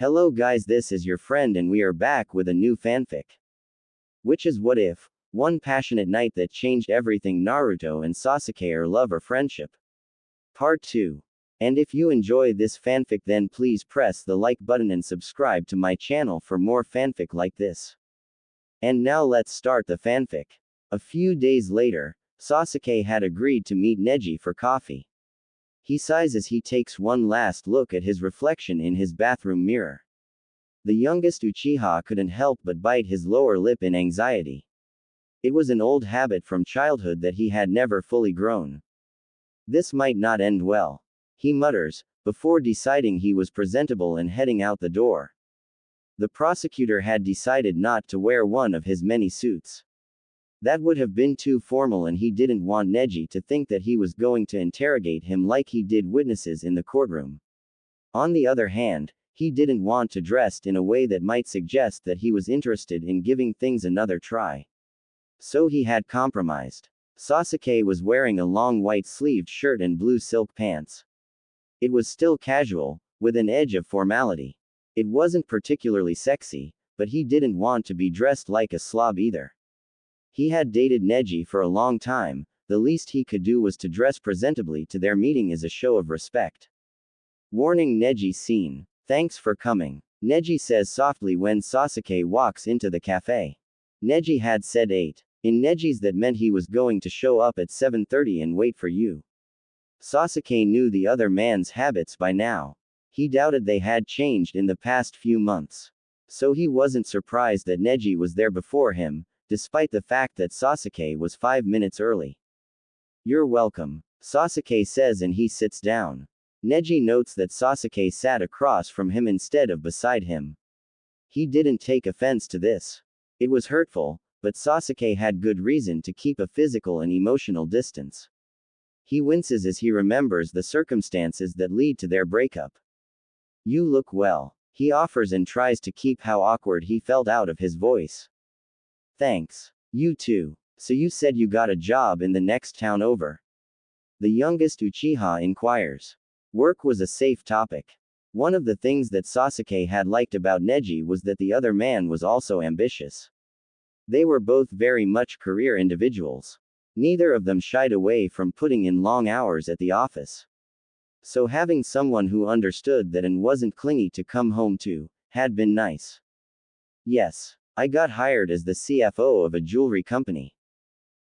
Hello guys, this is your friend and we are back with a new fanfic. Which is What If? One passionate night that changed everything. Naruto and Sasuke are love or friendship. Part 2. And if you enjoy this fanfic then please press the like button and subscribe to my channel for more fanfic like this. And now let's start the fanfic. A few days later, Sasuke had agreed to meet Neji for coffee. He sighs as he takes one last look at his reflection in his bathroom mirror. The youngest Uchiha couldn't help but bite his lower lip in anxiety. It was an old habit from childhood that he had never fully grown. This might not end well, he mutters, before deciding he was presentable and heading out the door. The prosecutor had decided not to wear one of his many suits. That would have been too formal and he didn't want Neji to think that he was going to interrogate him like he did witnesses in the courtroom. On the other hand, he didn't want to dress in a way that might suggest that he was interested in giving things another try. So he had compromised. Sasuke was wearing a long white-sleeved shirt and blue silk pants. It was still casual, with an edge of formality. It wasn't particularly sexy, but he didn't want to be dressed like a slob either. He had dated Neji for a long time, the least he could do was to dress presentably to their meeting as a show of respect. Warning Neji seen. Thanks for coming, Neji says softly when Sasuke walks into the cafe. Neji had said 8. In Neji's that meant he was going to show up at 7:30 and wait for you. Sasuke knew the other man's habits by now. He doubted they had changed in the past few months. So he wasn't surprised that Neji was there before him, despite the fact that Sasuke was 5 minutes early. You're welcome, Sasuke says and he sits down. Neji notes that Sasuke sat across from him instead of beside him. He didn't take offense to this. It was hurtful, but Sasuke had good reason to keep a physical and emotional distance. He winces as he remembers the circumstances that lead to their breakup. You look well, he offers and tries to keep how awkward he felt out of his voice. Thanks. You too. So you said you got a job in the next town over? The youngest Uchiha inquires. Work was a safe topic. One of the things that Sasuke had liked about Neji was that the other man was also ambitious. They were both very much career individuals. Neither of them shied away from putting in long hours at the office. So having someone who understood that and wasn't clingy to come home to, had been nice. Yes. I got hired as the CFO of a jewelry company.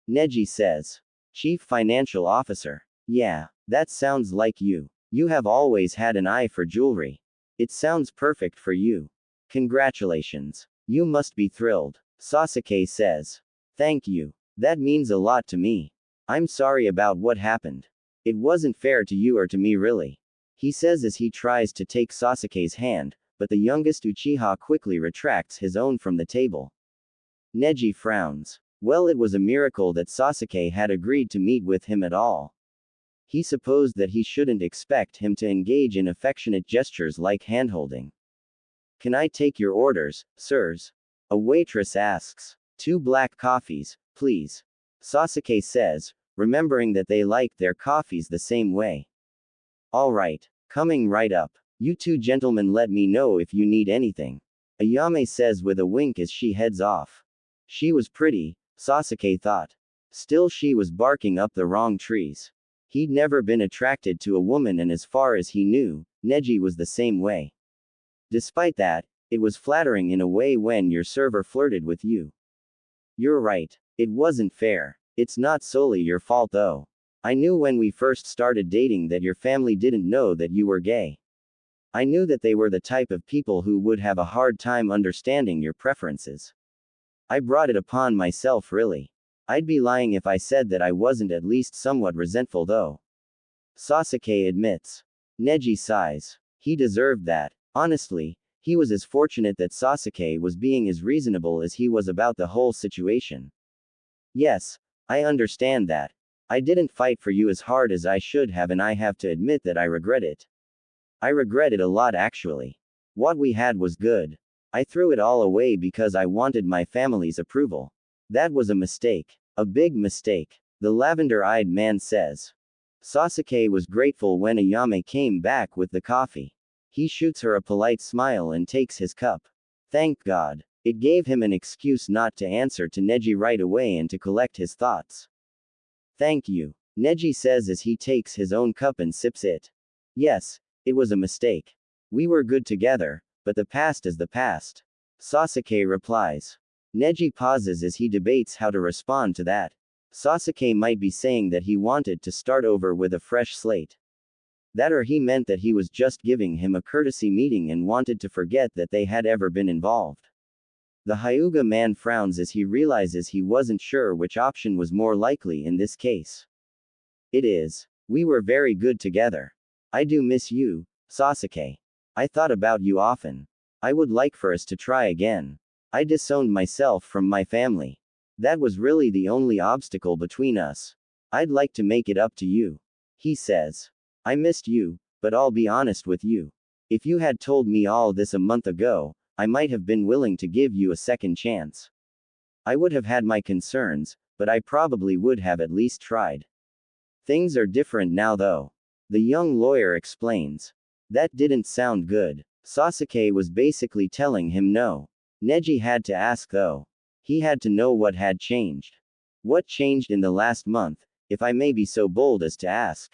Neji says. Chief Financial Officer. Yeah, that sounds like you. You have always had an eye for jewelry. It sounds perfect for you. Congratulations. You must be thrilled, Sasuke says. Thank you. That means a lot to me. I'm sorry about what happened. It wasn't fair to you or to me really. He says as he tries to take Sasuke's hand, but the youngest Uchiha quickly retracts his own from the table. Neji frowns. Well, it was a miracle that Sasuke had agreed to meet with him at all. He supposed that he shouldn't expect him to engage in affectionate gestures like handholding. Can I take your orders, sirs? A waitress asks. 2 black coffees, please. Sasuke says, remembering that they liked their coffees the same way. All right, coming right up. You two gentlemen let me know if you need anything. Ayame says with a wink as she heads off. She was pretty, Sasuke thought. Still she was barking up the wrong trees. He'd never been attracted to a woman and as far as he knew, Neji was the same way. Despite that, it was flattering in a way when your server flirted with you. You're right, it wasn't fair. It's not solely your fault though. I knew when we first started dating that your family didn't know that you were gay. I knew that they were the type of people who would have a hard time understanding your preferences. I brought it upon myself really. I'd be lying if I said that I wasn't at least somewhat resentful though. Sasuke admits. Neji sighs. He deserved that. Honestly, he was as fortunate that Sasuke was being as reasonable as he was about the whole situation. Yes, I understand that. I didn't fight for you as hard as I should have and I have to admit that I regret it. I regret it a lot actually. What we had was good. I threw it all away because I wanted my family's approval. That was a mistake. A big mistake, the lavender-eyed man says. Sasuke was grateful when Ayame came back with the coffee. He shoots her a polite smile and takes his cup. Thank God. It gave him an excuse not to answer to Neji right away and to collect his thoughts. Thank you, Neji says as he takes his own cup and sips it. Yes, it was a mistake. We were good together, but the past is the past. Sasuke replies. Neji pauses as he debates how to respond to that. Sasuke might be saying that he wanted to start over with a fresh slate. That or he meant that he was just giving him a courtesy meeting and wanted to forget that they had ever been involved. The Hyuga man frowns as he realizes he wasn't sure which option was more likely in this case. It is. We were very good together. I do miss you, Sasuke. I thought about you often. I would like for us to try again. I disowned myself from my family. That was really the only obstacle between us. I'd like to make it up to you. He says. I missed you, but I'll be honest with you. If you had told me all this a month ago, I might have been willing to give you a second chance. I would have had my concerns, but I probably would have at least tried. Things are different now though. The young lawyer explains. That didn't sound good. Sasuke was basically telling him no. Neji had to ask though. He had to know what had changed. What changed in the last month, if I may be so bold as to ask?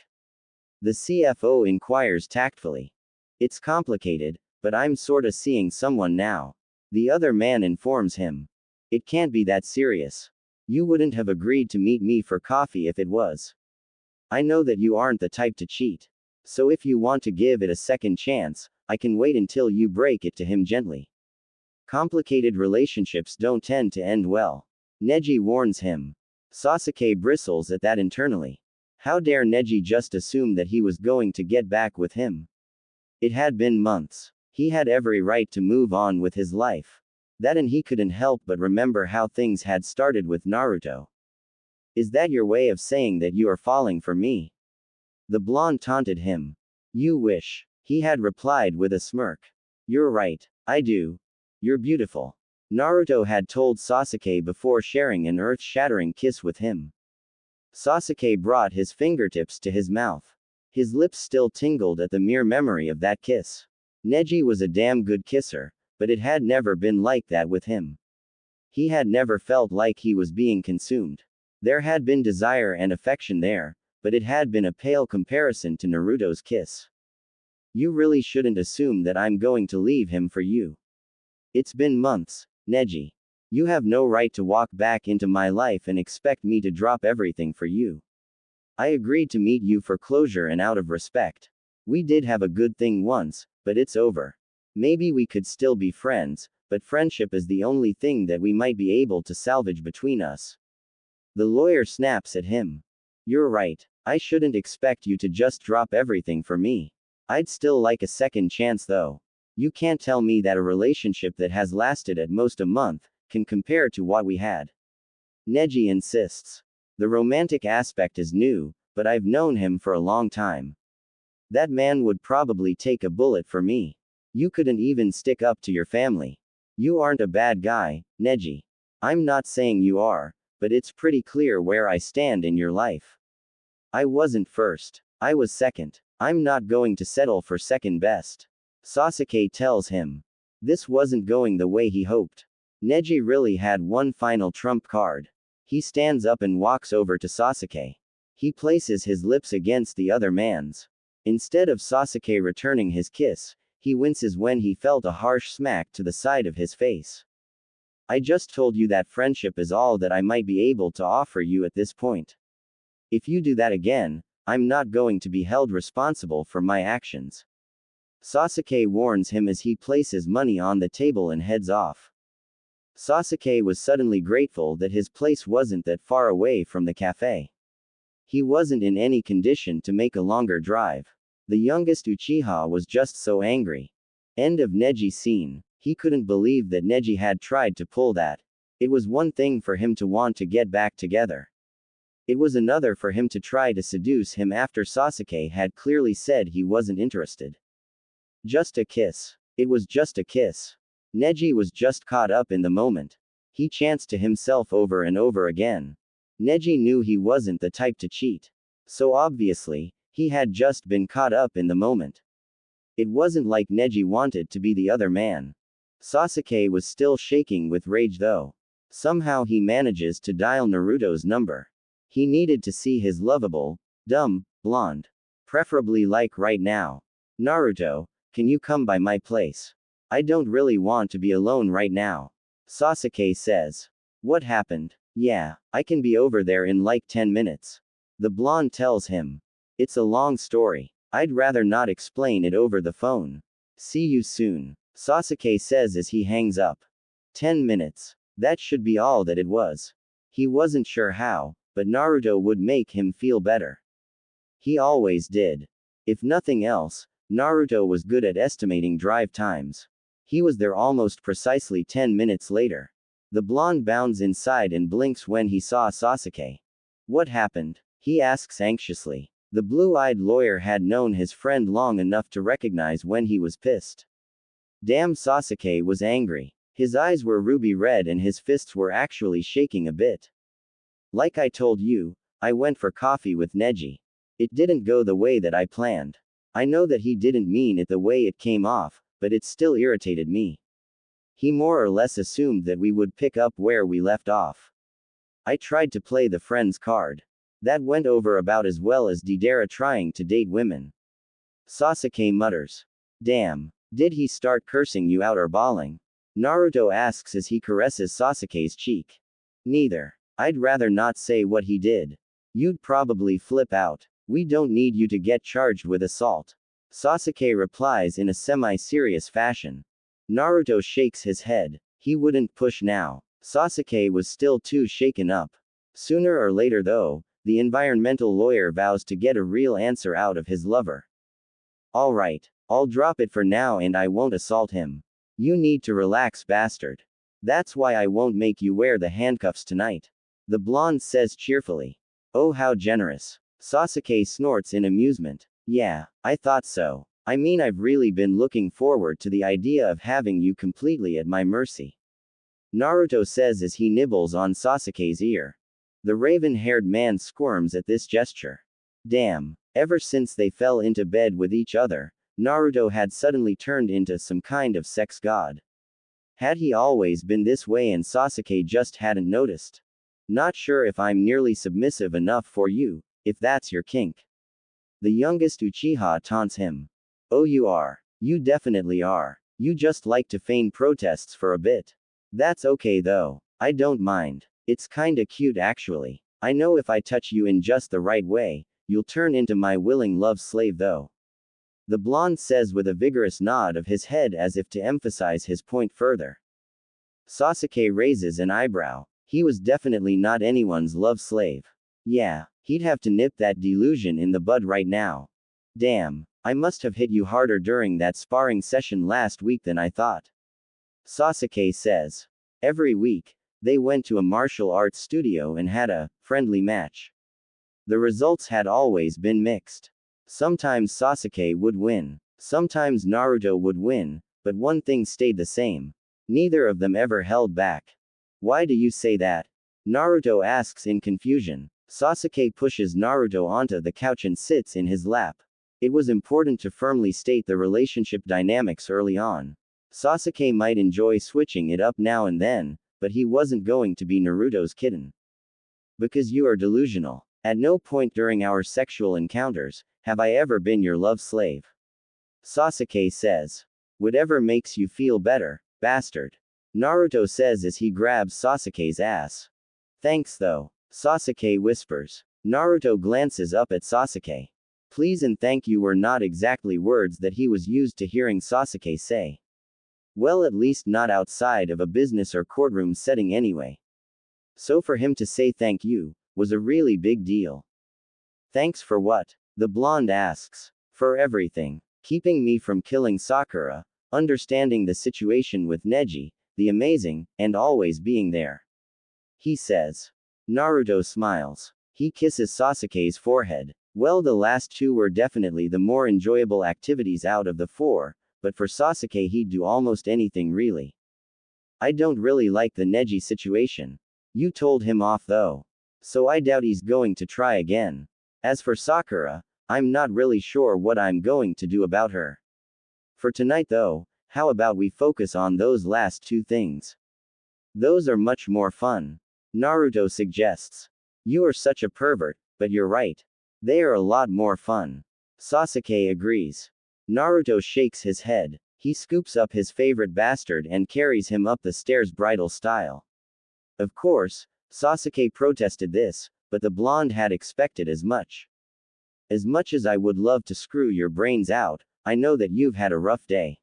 The CFO inquires tactfully. It's complicated, but I'm sorta seeing someone now. The other man informs him. It can't be that serious. You wouldn't have agreed to meet me for coffee if it was. I know that you aren't the type to cheat. So if you want to give it a second chance, I can wait until you break it to him gently. Complicated relationships don't tend to end well. Neji warns him. Sasuke bristles at that internally. How dare Neji just assume that he was going to get back with him? It had been months. He had every right to move on with his life. That and he couldn't help but remember how things had started with Naruto. Is that your way of saying that you are falling for me? The blonde taunted him. You wish. He had replied with a smirk. You're right. I do. You're beautiful. Naruto had told Sasuke before sharing an earth-shattering kiss with him. Sasuke brought his fingertips to his mouth. His lips still tingled at the mere memory of that kiss. Neji was a damn good kisser, but it had never been like that with him. He had never felt like he was being consumed. There had been desire and affection there, but it had been a pale comparison to Naruto's kiss. You really shouldn't assume that I'm going to leave him for you. It's been months, Neji. You have no right to walk back into my life and expect me to drop everything for you. I agreed to meet you for closure and out of respect. We did have a good thing once, but it's over. Maybe we could still be friends, but friendship is the only thing that we might be able to salvage between us. The lawyer snaps at him. You're right. I shouldn't expect you to just drop everything for me. I'd still like a second chance though. You can't tell me that a relationship that has lasted at most a month can compare to what we had. Neji insists. The romantic aspect is new, but I've known him for a long time. That man would probably take a bullet for me. You couldn't even stick up to your family. You aren't a bad guy, Neji. I'm not saying you are, but it's pretty clear where I stand in your life. I wasn't first. I was second. I'm not going to settle for second best. Sasuke tells him. This wasn't going the way he hoped. Neji really had one final trump card. He stands up and walks over to Sasuke. He places his lips against the other man's. Instead of Sasuke returning his kiss, he winces when he felt a harsh smack to the side of his face. I just told you that friendship is all that I might be able to offer you at this point. If you do that again, I'm not going to be held responsible for my actions. Sasuke warns him as he places money on the table and heads off. Sasuke was suddenly grateful that his place wasn't that far away from the cafe. He wasn't in any condition to make a longer drive. The youngest Uchiha was just so angry. End of Neji scene. He couldn't believe that Neji had tried to pull that. It was one thing for him to want to get back together. It was another for him to try to seduce him after Sasuke had clearly said he wasn't interested. Just a kiss. It was just a kiss. Neji was just caught up in the moment. He chanced to himself over and over again. Neji knew he wasn't the type to cheat. So obviously, he had just been caught up in the moment. It wasn't like Neji wanted to be the other man. Sasuke was still shaking with rage though. Somehow he manages to dial Naruto's number. He needed to see his lovable, dumb, blonde. Preferably like right now. Naruto, can you come by my place? I don't really want to be alone right now. Sasuke says. What happened? Yeah, I can be over there in like 10 minutes. The blonde tells him. It's a long story. I'd rather not explain it over the phone. See you soon. Sasuke says as he hangs up. 10 minutes. That should be all that it was. He wasn't sure how, but Naruto would make him feel better. He always did. If nothing else, Naruto was good at estimating drive times. He was there almost precisely 10 minutes later. The blonde bounds inside and blinks when he saw Sasuke. What happened? He asks anxiously. The blue-eyed lawyer had known his friend long enough to recognize when he was pissed. Damn, Sasuke was angry. His eyes were ruby red and his fists were actually shaking a bit. Like I told you, I went for coffee with Neji. It didn't go the way that I planned. I know that he didn't mean it the way it came off, but it still irritated me. He more or less assumed that we would pick up where we left off. I tried to play the friends card. That went over about as well as Deidara trying to date women. Sasuke mutters. Damn. Did he start cursing you out or bawling? Naruto asks as he caresses Sasuke's cheek. Neither. I'd rather not say what he did. You'd probably flip out. We don't need you to get charged with assault. Sasuke replies in a semi-serious fashion. Naruto shakes his head. He wouldn't push now. Sasuke was still too shaken up. Sooner or later though, the environmental lawyer vows to get a real answer out of his lover. Alright, I'll drop it for now and I won't assault him. You need to relax, bastard. That's why I won't make you wear the handcuffs tonight. The blonde says cheerfully. Oh, how generous. Sasuke snorts in amusement. Yeah, I thought so. I mean, I've really been looking forward to the idea of having you completely at my mercy. Naruto says as he nibbles on Sasuke's ear. The raven-haired man squirms at this gesture. Damn, ever since they fell into bed with each other, Naruto had suddenly turned into some kind of sex god. Had he always been this way and Sasuke just hadn't noticed? Not sure if I'm nearly submissive enough for you, if that's your kink. The youngest Uchiha taunts him. Oh, you are. You definitely are. You just like to feign protests for a bit. That's okay though. I don't mind. It's kinda cute actually. I know if I touch you in just the right way, you'll turn into my willing love slave though. The blonde says with a vigorous nod of his head as if to emphasize his point further. Sasuke raises an eyebrow. He was definitely not anyone's love slave. Yeah, he'd have to nip that delusion in the bud right now. Damn, I must have hit you harder during that sparring session last week than I thought. Sasuke says. Every week, they went to a martial arts studio and had a friendly match. The results had always been mixed. Sometimes Sasuke would win. Sometimes Naruto would win, but one thing stayed the same. Neither of them ever held back. Why do you say that? Naruto asks in confusion. Sasuke pushes Naruto onto the couch and sits in his lap. It was important to firmly state the relationship dynamics early on. Sasuke might enjoy switching it up now and then, but he wasn't going to be Naruto's kitten. Because you are delusional. At no point during our sexual encounters, have I ever been your love slave. Sasuke says. Whatever makes you feel better, bastard. Naruto says as he grabs Sasuke's ass. Thanks though. Sasuke whispers. Naruto glances up at Sasuke. Please and thank you were not exactly words that he was used to hearing Sasuke say. Well, at least not outside of a business or courtroom setting anyway. So for him to say thank you, was a really big deal. Thanks for what? The blonde asks. For everything. Keeping me from killing Sakura, understanding the situation with Neji, the amazing, and always being there. He says. Naruto smiles. He kisses Sasuke's forehead. Well, the last two were definitely the more enjoyable activities out of the four, but for Sasuke he'd do almost anything really. I don't really like the Neji situation. You told him off though. So I doubt he's going to try again. As for Sakura, I'm not really sure what I'm going to do about her. For tonight though, how about we focus on those last two things? Those are much more fun. Naruto suggests. You are such a pervert, but you're right. They are a lot more fun. Sasuke agrees. Naruto shakes his head. He scoops up his favorite bastard and carries him up the stairs bridal style. Of course, Sasuke protested this, but the blonde had expected as much. As much as I would love to screw your brains out, I know that you've had a rough day.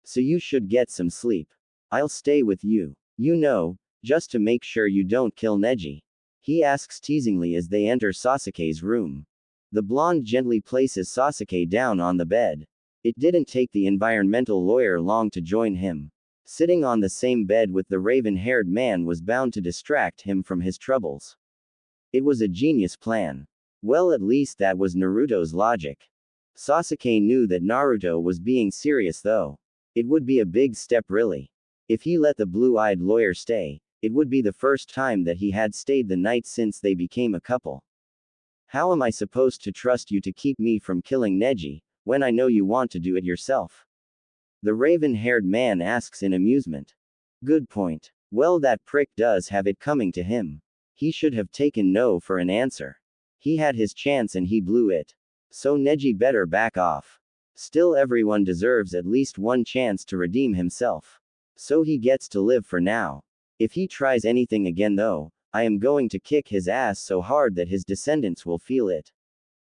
So you should get some sleep. I'll stay with you. You know, just to make sure you don't kill Neji. He asks teasingly as they enter Sasuke's room. The blonde gently places Sasuke down on the bed. It didn't take the environmental lawyer long to join him. Sitting on the same bed with the raven-haired man was bound to distract him from his troubles. It was a genius plan. Well, at least that was Naruto's logic. Sasuke knew that Naruto was being serious though. It would be a big step really. If he let the blue-eyed lawyer stay, it would be the first time that he had stayed the night since they became a couple. How am I supposed to trust you to keep me from killing Neji, when I know you want to do it yourself? The raven-haired man asks in amusement. Good point. Well, that prick does have it coming to him. He should have taken no for an answer. He had his chance and he blew it. So Neji better back off. Still, everyone deserves at least one chance to redeem himself. So he gets to live for now. If he tries anything again though, I am going to kick his ass so hard that his descendants will feel it.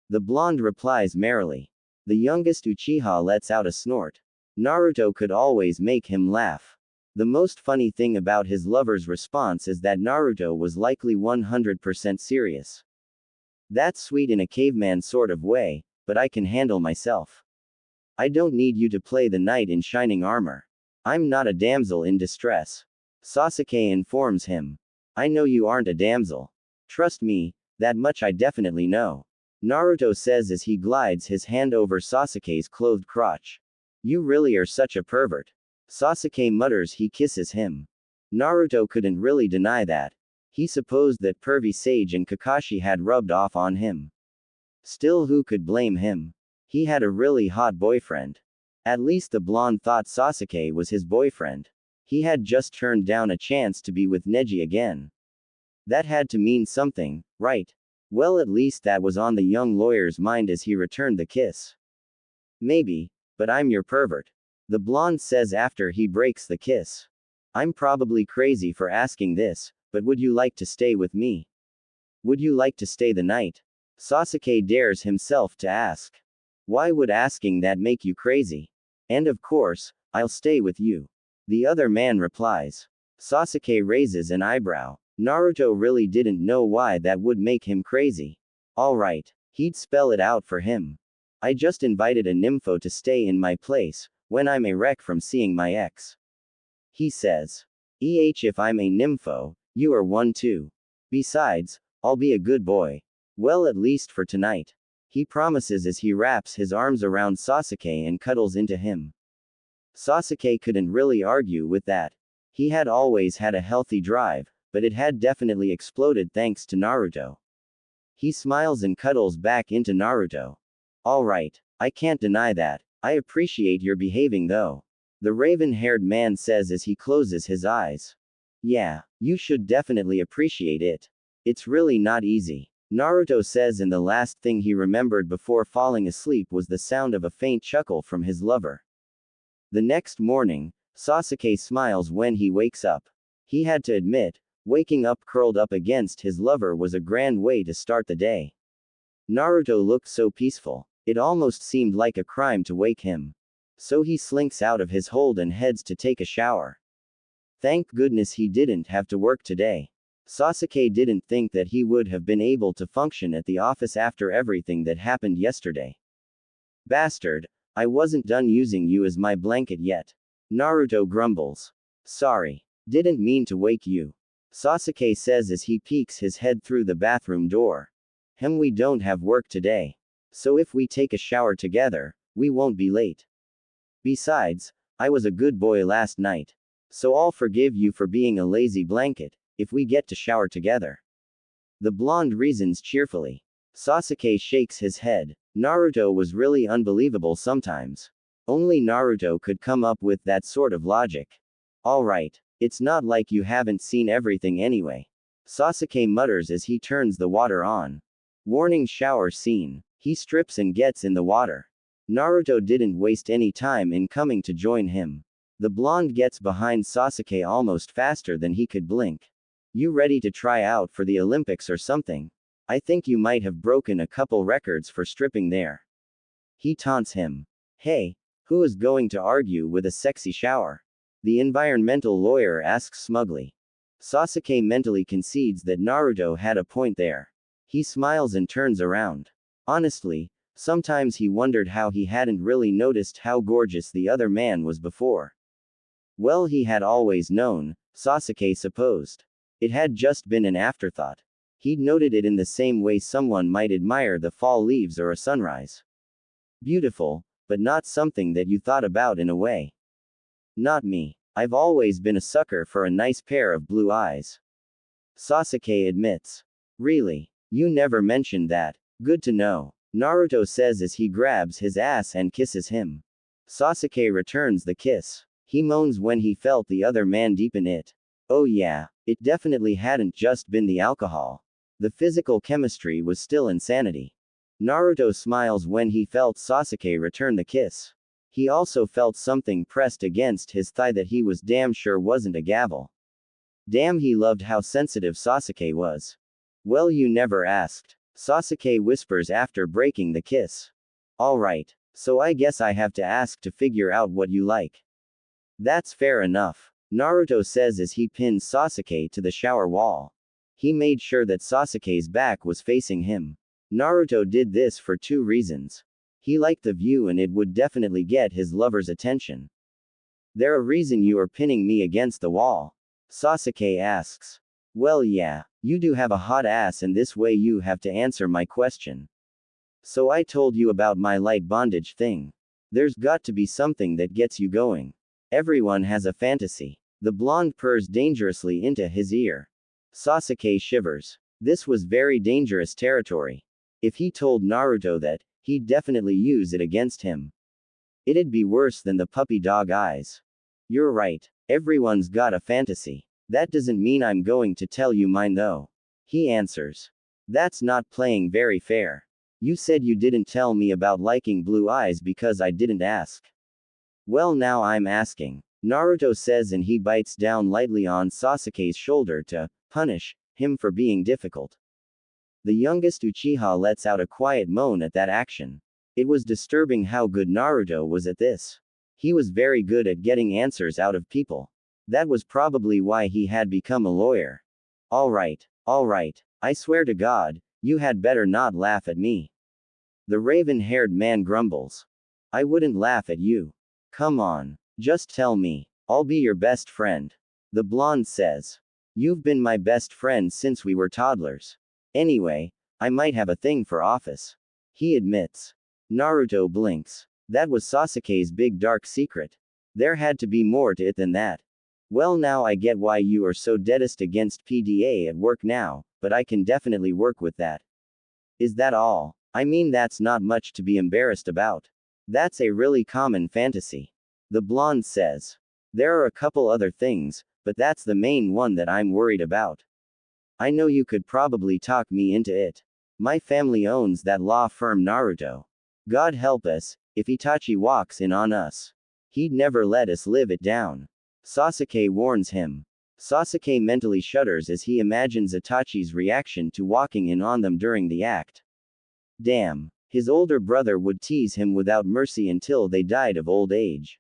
The blonde replies merrily. The youngest Uchiha lets out a snort. Naruto could always make him laugh. The most funny thing about his lover's response is that Naruto was likely 100% serious. That's sweet in a caveman sort of way, but I can handle myself. I don't need you to play the knight in shining armor. I'm not a damsel in distress. Sasuke informs him. I know you aren't a damsel. Trust me, that much I definitely know. Naruto says as he glides his hand over Sasuke's clothed crotch. You really are such a pervert. Sasuke mutters. He kisses him. Naruto couldn't really deny that. He supposed that pervy Sage and Kakashi had rubbed off on him. Still, who could blame him? He had a really hot boyfriend. At least the blonde thought Sasuke was his boyfriend. He had just turned down a chance to be with Neji again. That had to mean something, right? Well, at least that was on the young lawyer's mind as he returned the kiss. Maybe, but I'm your pervert. The blonde says after he breaks the kiss. I'm probably crazy for asking this, but would you like to stay with me? Would you like to stay the night? Sasuke dares himself to ask. Why would asking that make you crazy? And of course, I'll stay with you. The other man replies. Sasuke raises an eyebrow. Naruto really didn't know why that would make him crazy. Alright, he'd spell it out for him. I just invited a nympho to stay in my place, when I'm a wreck from seeing my ex. He says. If I'm a nympho, you are one too. Besides, I'll be a good boy. Well, at least for tonight. He promises as he wraps his arms around Sasuke and cuddles into him. Sasuke couldn't really argue with that. He had always had a healthy drive, but it had definitely exploded thanks to Naruto. He smiles and cuddles back into Naruto. Alright, I can't deny that. I appreciate your behaving though. The raven-haired man says as he closes his eyes. Yeah, you should definitely appreciate it. It's really not easy. Naruto says, and the last thing he remembered before falling asleep was the sound of a faint chuckle from his lover. The next morning, Sasuke smiles when he wakes up. He had to admit, waking up curled up against his lover was a grand way to start the day. Naruto looked so peaceful, it almost seemed like a crime to wake him. So he slinks out of his hold and heads to take a shower. Thank goodness he didn't have to work today. Sasuke didn't think that he would have been able to function at the office after everything that happened yesterday. Bastard, I wasn't done using you as my blanket yet. Naruto grumbles. Sorry. Didn't mean to wake you. Sasuke says as he peeks his head through the bathroom door. We don't have work today. So if we take a shower together, we won't be late. Besides, I was a good boy last night. So I'll forgive you for being a lazy blanket, if we get to shower together. The blonde reasons cheerfully. Sasuke shakes his head. Naruto was really unbelievable sometimes. Only Naruto could come up with that sort of logic. Alright. It's not like you haven't seen everything anyway. Sasuke mutters as he turns the water on. Warning shower scene. He strips and gets in the water. Naruto didn't waste any time in coming to join him. The blonde gets behind Sasuke almost faster than he could blink. You ready to try out for the Olympics or something? I think you might have broken a couple records for stripping there. He taunts him. Hey, who is going to argue with a sexy shower? The environmental lawyer asks smugly. Sasuke mentally concedes that Naruto had a point there. He smiles and turns around. Honestly, sometimes he wondered how he hadn't really noticed how gorgeous the other man was before. Well, he had always known, Sasuke supposed. It had just been an afterthought. He'd noted it in the same way someone might admire the fall leaves or a sunrise. Beautiful, but not something that you thought about in a way. Not me. I've always been a sucker for a nice pair of blue eyes. Sasuke admits. Really? You never mentioned that. Good to know. Naruto says as he grabs his ass and kisses him. Sasuke returns the kiss. He moans when he felt the other man deepen it. Oh yeah, it definitely hadn't just been the alcohol. The physical chemistry was still insanity. Naruto smiles when he felt Sasuke return the kiss. He also felt something pressed against his thigh that he was damn sure wasn't a gavel. Damn, he loved how sensitive Sasuke was. Well, you never asked. Sasuke whispers after breaking the kiss. Alright, so I guess I have to ask to figure out what you like. That's fair enough. Naruto says as he pins Sasuke to the shower wall. He made sure that Sasuke's back was facing him. Naruto did this for two reasons. He liked the view and it would definitely get his lover's attention. There a reason you are pinning me against the wall? Sasuke asks. Well yeah, you do have a hot ass and this way you have to answer my question. So I told you about my light bondage thing. There's got to be something that gets you going. Everyone has a fantasy. The blonde purrs dangerously into his ear. Sasuke shivers. This was very dangerous territory. If he told Naruto that, he'd definitely use it against him. It'd be worse than the puppy dog eyes. You're right. Everyone's got a fantasy. That doesn't mean I'm going to tell you mine though. He answers. That's not playing very fair. You said you didn't tell me about liking blue eyes because I didn't ask. Well, now I'm asking. Naruto says and he bites down lightly on Sasuke's shoulder to punish him for being difficult. The youngest Uchiha lets out a quiet moan at that action. It was disturbing how good Naruto was at this. He was very good at getting answers out of people. That was probably why he had become a lawyer. Alright, I swear to God, you had better not laugh at me. The raven-haired man grumbles. I wouldn't laugh at you. Come on, just tell me. I'll be your best friend. The blonde says. You've been my best friend since we were toddlers. Anyway, I might have a thing for office. He admits. Naruto blinks. That was Sasuke's big dark secret. There had to be more to it than that. Well, now I get why you are so deadest against PDA at work now, but I can definitely work with that. Is that all? I mean, that's not much to be embarrassed about. That's a really common fantasy. The blonde says. There are a couple other things, but that's the main one that I'm worried about. I know you could probably talk me into it. My family owns that law firm Naruto. God help us, if Itachi walks in on us. He'd never let us live it down. Sasuke warns him. Sasuke mentally shudders as he imagines Itachi's reaction to walking in on them during the act. Damn, his older brother would tease him without mercy until they died of old age.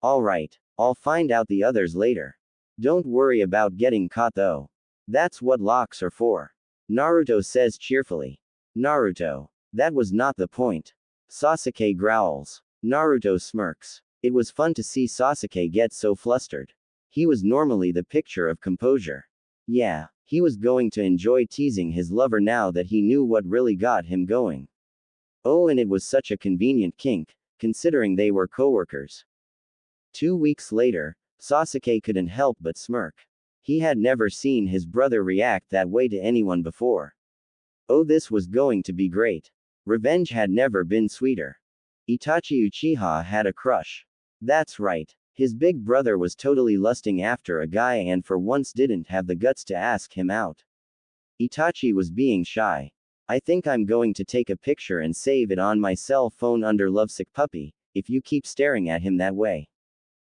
Alright, I'll find out the others later. Don't worry about getting caught though. That's what locks are for. Naruto says cheerfully. Naruto. That was not the point. Sasuke growls. Naruto smirks. It was fun to see Sasuke get so flustered. He was normally the picture of composure. Yeah, he was going to enjoy teasing his lover now that he knew what really got him going. Oh, and it was such a convenient kink, considering they were coworkers. 2 weeks later, Sasuke couldn't help but smirk. He had never seen his brother react that way to anyone before. Oh, this was going to be great. Revenge had never been sweeter. Itachi Uchiha had a crush. That's right. His big brother was totally lusting after a guy and for once didn't have the guts to ask him out. Itachi was being shy. I think I'm going to take a picture and save it on my cell phone under lovesick puppy, if you keep staring at him that way.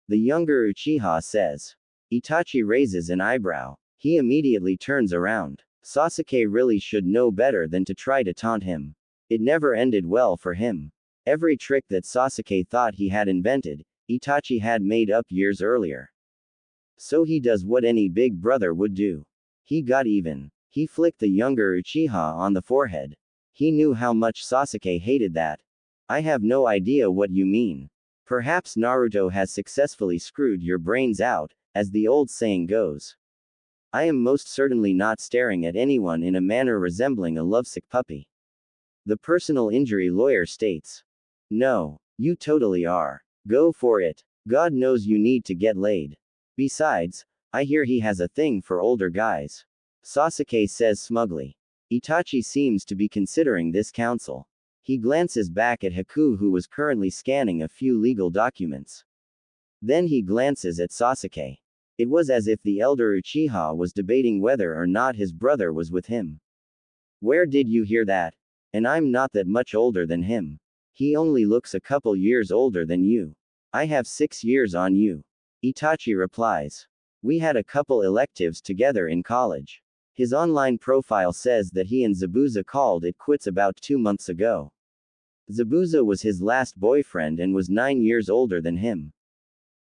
The younger Uchiha says. Itachi raises an eyebrow. He immediately turns around. Sasuke really should know better than to try to taunt him. It never ended well for him. Every trick that Sasuke thought he had invented, Itachi had made up years earlier. So he does what any big brother would do. He got even. He flicked the younger Uchiha on the forehead. He knew how much Sasuke hated that. I have no idea what you mean. Perhaps Naruto has successfully screwed your brains out, as the old saying goes. I am most certainly not staring at anyone in a manner resembling a lovesick puppy. The personal injury lawyer states. No, you totally are. Go for it. God knows you need to get laid. Besides, I hear he has a thing for older guys. Sasuke says smugly. Itachi seems to be considering this counsel. He glances back at Haku, who was currently scanning a few legal documents. Then he glances at Sasuke. It was as if the elder Uchiha was debating whether or not his brother was with him. Where did you hear that? And I'm not that much older than him. He only looks a couple years older than you. I have 6 years on you. Itachi replies. We had a couple electives together in college. His online profile says that he and Zabuza called it quits about 2 months ago. Zabuza was his last boyfriend and was 9 years older than him.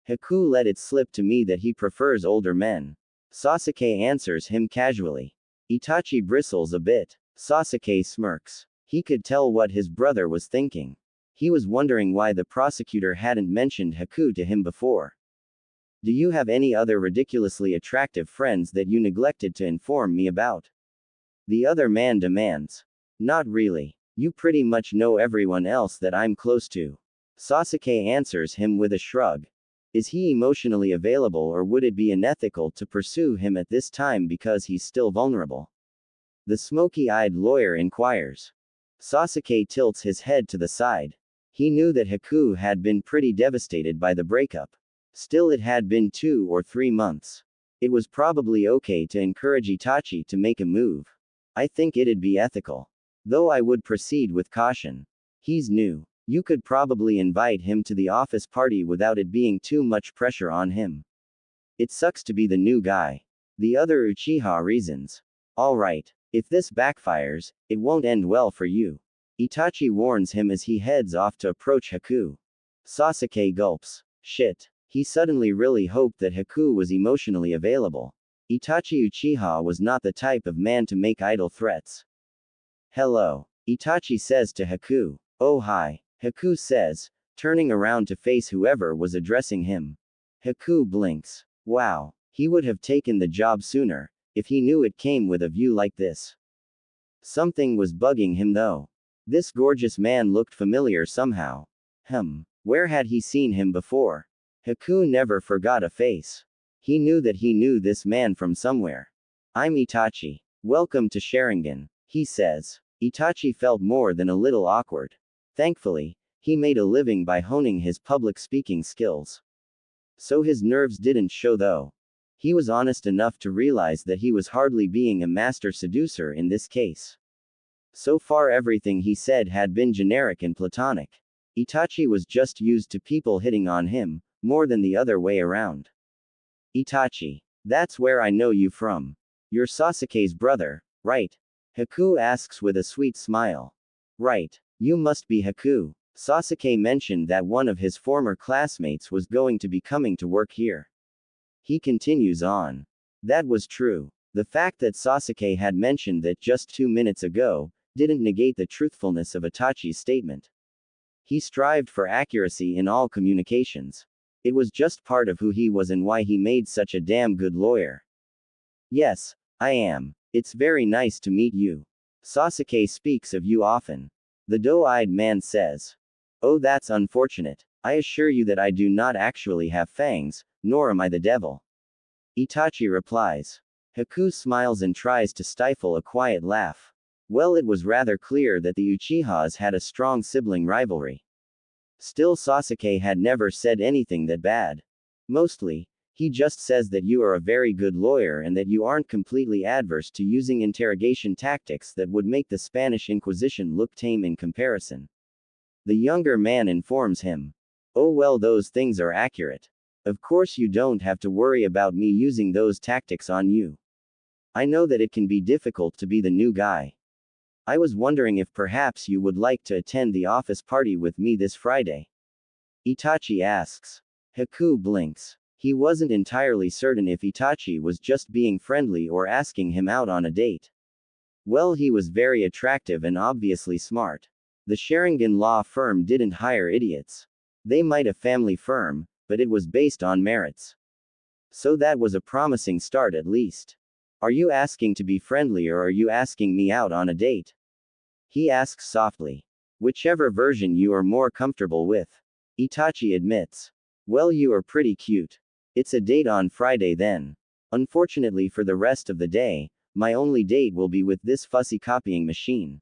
Haku let it slip to me that he prefers older men. Sasuke answers him casually. Itachi bristles a bit. Sasuke smirks. He could tell what his brother was thinking. He was wondering why the prosecutor hadn't mentioned Haku to him before. Do you have any other ridiculously attractive friends that you neglected to inform me about? The other man demands. Not really. You pretty much know everyone else that I'm close to. Sasuke answers him with a shrug. Is he emotionally available, or would it be unethical to pursue him at this time because he's still vulnerable? The smoky-eyed lawyer inquires. Sasuke tilts his head to the side. He knew that Haku had been pretty devastated by the breakup. Still, it had been 2 or 3 months. It was probably okay to encourage Itachi to make a move. I think it'd be ethical. Though I would proceed with caution. He's new. You could probably invite him to the office party without it being too much pressure on him. It sucks to be the new guy. The other Uchiha reasons. Alright, if this backfires, it won't end well for you. Itachi warns him as he heads off to approach Haku. Sasuke gulps. Shit. He suddenly really hoped that Haku was emotionally available. Itachi Uchiha was not the type of man to make idle threats. Hello. Itachi says to Haku. Oh hi. Haku says, turning around to face whoever was addressing him. Haku blinks. Wow. He would have taken the job sooner, if he knew it came with a view like this. Something was bugging him though. This gorgeous man looked familiar somehow. Where had he seen him before? Haku never forgot a face. He knew that he knew this man from somewhere. I'm Itachi. Welcome to Sharingan, he says. Itachi felt more than a little awkward. Thankfully, he made a living by honing his public speaking skills. So his nerves didn't show though. He was honest enough to realize that he was hardly being a master seducer in this case. So far everything he said had been generic and platonic. Itachi was just used to people hitting on him, more than the other way around. Itachi. That's where I know you from. You're Sasuke's brother, right? Haku asks with a sweet smile. Right. You must be Haku. Sasuke mentioned that one of his former classmates was going to be coming to work here. He continues on. That was true. The fact that Sasuke had mentioned that just 2 minutes ago, didn't negate the truthfulness of Itachi's statement. He strived for accuracy in all communications. It was just part of who he was and why he made such a damn good lawyer. Yes, I am. It's very nice to meet you. Sasuke speaks of you often. The doe-eyed man says. Oh, that's unfortunate. I assure you that I do not actually have fangs, nor am I the devil. Itachi replies. Haku smiles and tries to stifle a quiet laugh. Well, it was rather clear that the Uchihas had a strong sibling rivalry. Still, Sasuke had never said anything that bad. Mostly, he just says that you are a very good lawyer and that you aren't completely adverse to using interrogation tactics that would make the Spanish Inquisition look tame in comparison. The younger man informs him. Oh well, those things are accurate. Of course you don't have to worry about me using those tactics on you. I know that it can be difficult to be the new guy. I was wondering if perhaps you would like to attend the office party with me this Friday. Itachi asks. Haku blinks. He wasn't entirely certain if Itachi was just being friendly or asking him out on a date. Well, he was very attractive and obviously smart. The Sharingan law firm didn't hire idiots. They might a family firm, but it was based on merits. So that was a promising start at least. Are you asking to be friendly or are you asking me out on a date? He asks softly. Whichever version you are more comfortable with. Itachi admits. Well, you are pretty cute. It's a date on Friday then. Unfortunately for the rest of the day, my only date will be with this fussy copying machine.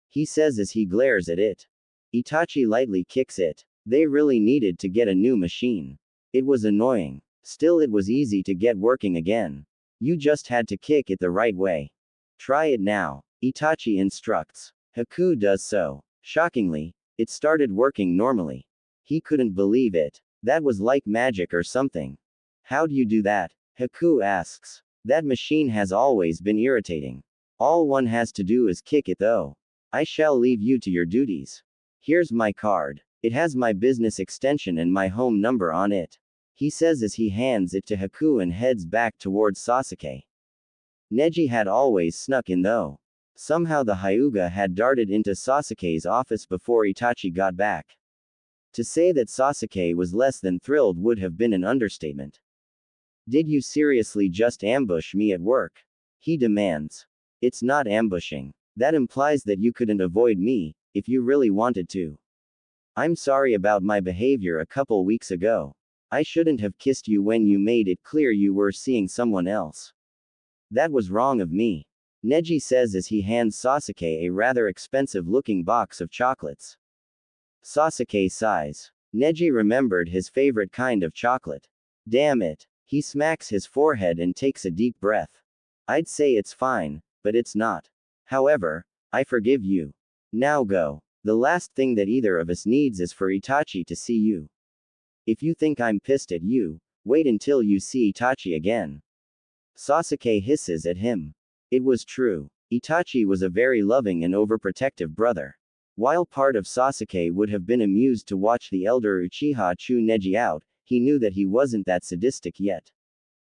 He says as he glares at it. Itachi lightly kicks it. They really needed to get a new machine. It was annoying. Still, it was easy to get working again. You just had to kick it the right way. Try it now. Itachi instructs. Haku does so. Shockingly, it started working normally. He couldn't believe it. That was like magic or something. How do you do that? Haku asks. That machine has always been irritating. All one has to do is kick it though. I shall leave you to your duties. Here's my card. It has my business extension and my home number on it. He says as he hands it to Haku and heads back towards Sasuke. Neji had always snuck in though. Somehow the Hyuga had darted into Sasuke's office before Itachi got back. To say that Sasuke was less than thrilled would have been an understatement. Did you seriously just ambush me at work? He demands. It's not ambushing. That implies that you couldn't avoid me, if you really wanted to. I'm sorry about my behavior a couple weeks ago. I shouldn't have kissed you when you made it clear you were seeing someone else. That was wrong of me. Neji says as he hands Sasuke a rather expensive-looking box of chocolates. Sasuke sighs. Neji remembered his favorite kind of chocolate. Damn it. He smacks his forehead and takes a deep breath. I'd say it's fine, but it's not. However, I forgive you. Now go. The last thing that either of us needs is for Itachi to see you. If you think I'm pissed at you, wait until you see Itachi again. Sasuke hisses at him. It was true. Itachi was a very loving and overprotective brother. While part of Sasuke would have been amused to watch the elder Uchiha chew Neji out, he knew that he wasn't that sadistic yet.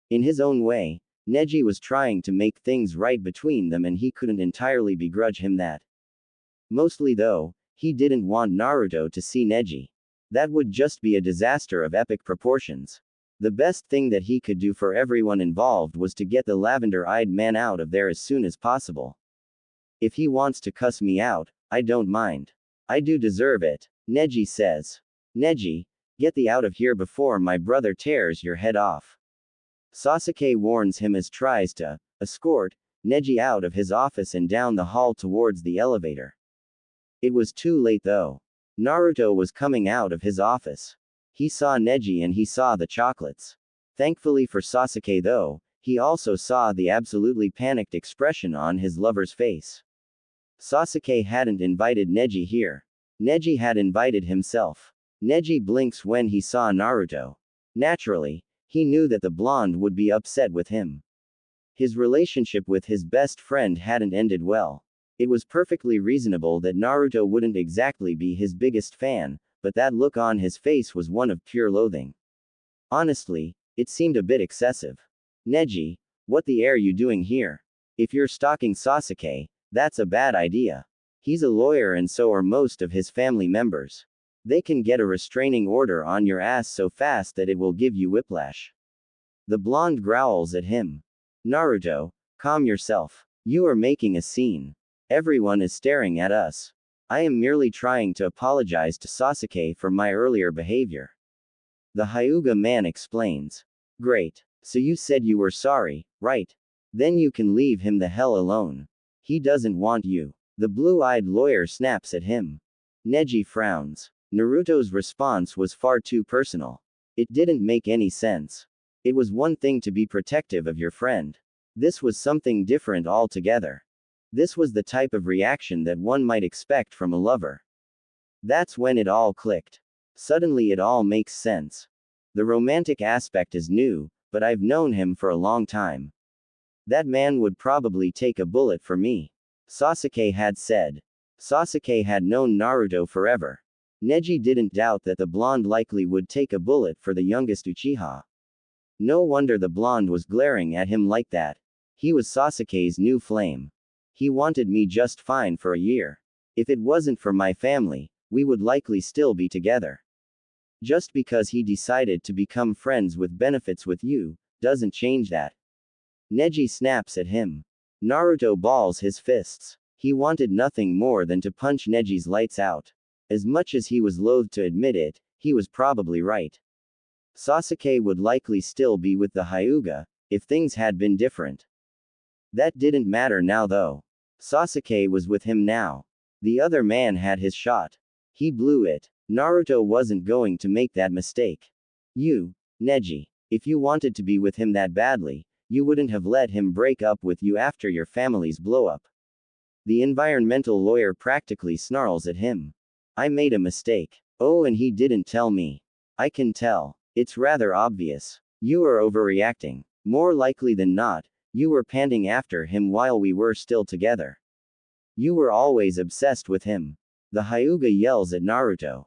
In his own way, Neji was trying to make things right between them and he couldn't entirely begrudge him that. Mostly though, he didn't want Naruto to see Neji. That would just be a disaster of epic proportions. The best thing that he could do for everyone involved was to get the lavender-eyed man out of there as soon as possible. If he wants to cuss me out, I don't mind. I do deserve it, Neji says. Neji, get thee out of here before my brother tears your head off. Sasuke warns him as tries to escort Neji out of his office and down the hall towards the elevator. It was too late though. Naruto was coming out of his office. He saw Neji and he saw the chocolates. Thankfully for Sasuke though, he also saw the absolutely panicked expression on his lover's face. Sasuke hadn't invited Neji here. Neji had invited himself. Neji blinks when he saw Naruto. Naturally, he knew that the blonde would be upset with him. His relationship with his best friend hadn't ended well. It was perfectly reasonable that Naruto wouldn't exactly be his biggest fan, but that look on his face was one of pure loathing. Honestly, it seemed a bit excessive. Neji, what the are you doing here? If you're stalking Sasuke, that's a bad idea. He's a lawyer and so are most of his family members. They can get a restraining order on your ass so fast that it will give you whiplash. The blonde growls at him. Naruto, calm yourself. You are making a scene. Everyone is staring at us. I am merely trying to apologize to Sasuke for my earlier behavior. The Hyuga man explains. Great. So you said you were sorry, right? Then you can leave him the hell alone. He doesn't want you. The blue-eyed lawyer snaps at him. Neji frowns. Naruto's response was far too personal. It didn't make any sense. It was one thing to be protective of your friend. This was something different altogether. This was the type of reaction that one might expect from a lover. That's when it all clicked. Suddenly it all makes sense. The romantic aspect is new, but I've known him for a long time. That man would probably take a bullet for me. Sasuke had said. Sasuke had known Naruto forever. Neji didn't doubt that the blonde likely would take a bullet for the youngest Uchiha. No wonder the blonde was glaring at him like that. He was Sasuke's new flame. He wanted me just fine for a year. If it wasn't for my family, we would likely still be together. Just because he decided to become friends with benefits with you, doesn't change that. Neji snaps at him. Naruto balls his fists. He wanted nothing more than to punch Neji's lights out. As much as he was loath to admit it, he was probably right. Sasuke would likely still be with the Hyuga, if things had been different. That didn't matter now though. Sasuke was with him now. The other man had his shot. He blew it. Naruto wasn't going to make that mistake. You, Neji, if you wanted to be with him that badly, you wouldn't have let him break up with you after your family's blow-up. The environmental lawyer practically snarls at him. I made a mistake. Oh, and he didn't tell me. I can tell. It's rather obvious. You are overreacting. More likely than not, you were panting after him while we were still together. You were always obsessed with him. The Hyuga yells at Naruto.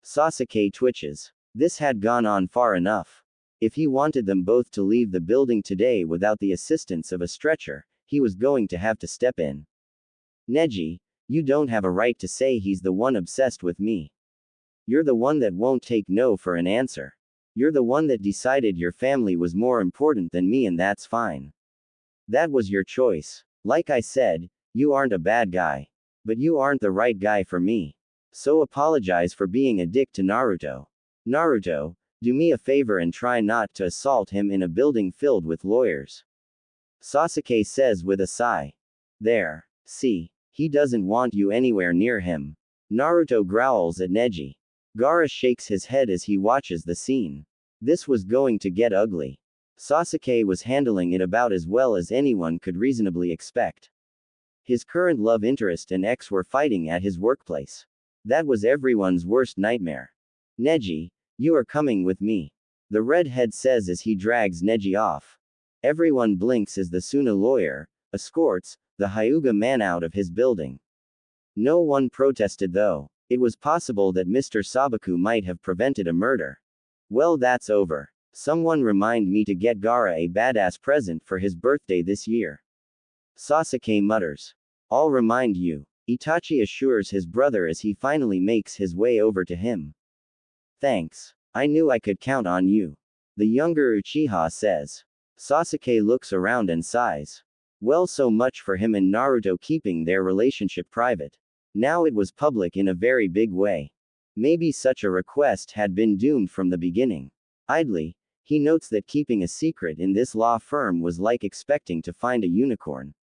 Sasuke twitches. This had gone on far enough. If he wanted them both to leave the building today without the assistance of a stretcher, he was going to have to step in. Neji, you don't have a right to say he's the one obsessed with me. You're the one that won't take no for an answer. You're the one that decided your family was more important than me, and that's fine. That was your choice. Like I said, you aren't a bad guy. But you aren't the right guy for me. So apologize for being a dick to Naruto. Naruto, do me a favor and try not to assault him in a building filled with lawyers. Sasuke says with a sigh. There. See. He doesn't want you anywhere near him. Naruto growls at Neji. Gaara shakes his head as he watches the scene. This was going to get ugly. Sasuke was handling it about as well as anyone could reasonably expect. His current love interest and ex were fighting at his workplace. That was everyone's worst nightmare. Neji, you are coming with me. The redhead says as he drags Neji off. Everyone blinks as the Suna lawyer escorts the Hyuga man out of his building. No one protested though. It was possible that Mr. Sabaku might have prevented a murder. Well, that's over. Someone remind me to get Gaara a badass present for his birthday this year. Sasuke mutters. I'll remind you. Itachi assures his brother as he finally makes his way over to him. Thanks. I knew I could count on you. The younger Uchiha says. Sasuke looks around and sighs. Well, so much for him and Naruto keeping their relationship private. Now it was public in a very big way. Maybe such a request had been doomed from the beginning. Idly, he notes that keeping a secret in this law firm was like expecting to find a unicorn.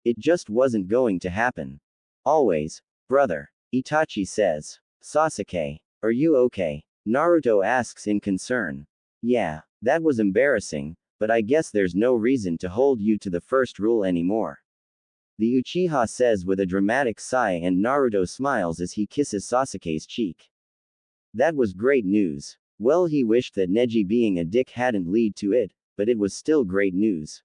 It just wasn't going to happen. Always, brother, Itachi says. Sasuke, are you okay? Naruto asks in concern. Yeah, that was embarrassing, but I guess there's no reason to hold you to the first rule anymore. The Uchiha says with a dramatic sigh, and Naruto smiles as he kisses Sasuke's cheek. That was great news. Well, he wished that Neji being a dick hadn't led to it, but it was still great news.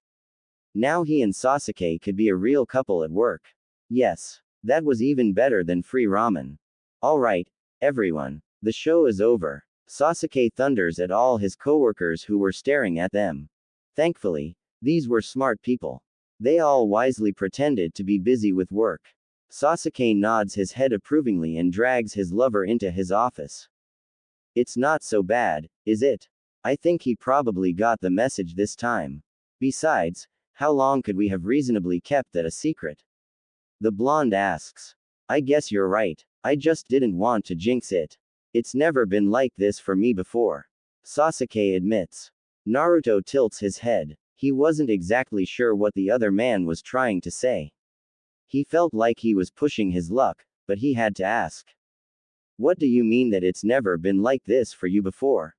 Now he and Sasuke could be a real couple at work. Yes, that was even better than free ramen. Alright, everyone. The show is over. Sasuke thunders at all his coworkers who were staring at them. Thankfully, these were smart people. They all wisely pretended to be busy with work. Sasuke nods his head approvingly and drags his lover into his office. It's not so bad, is it? I think he probably got the message this time. Besides, how long could we have reasonably kept that a secret? The blonde asks. I guess you're right. I just didn't want to jinx it. It's never been like this for me before. Sasuke admits. Naruto tilts his head. He wasn't exactly sure what the other man was trying to say. He felt like he was pushing his luck, but he had to ask. What do you mean that it's never been like this for you before?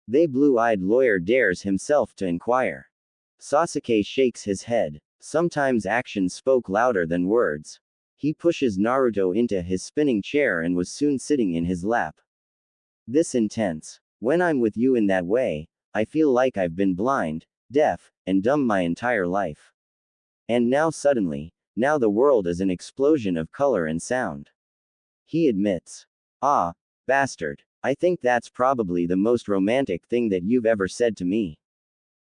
The blue-eyed lawyer dares himself to inquire. Sasuke shakes his head. Sometimes actions spoke louder than words. He pushes Naruto into his spinning chair and was soon sitting in his lap. This intense. When I'm with you in that way, I feel like I've been blind, deaf, and dumb my entire life. And now suddenly, now the world is an explosion of color and sound. He admits. Ah, bastard. I think that's probably the most romantic thing that you've ever said to me.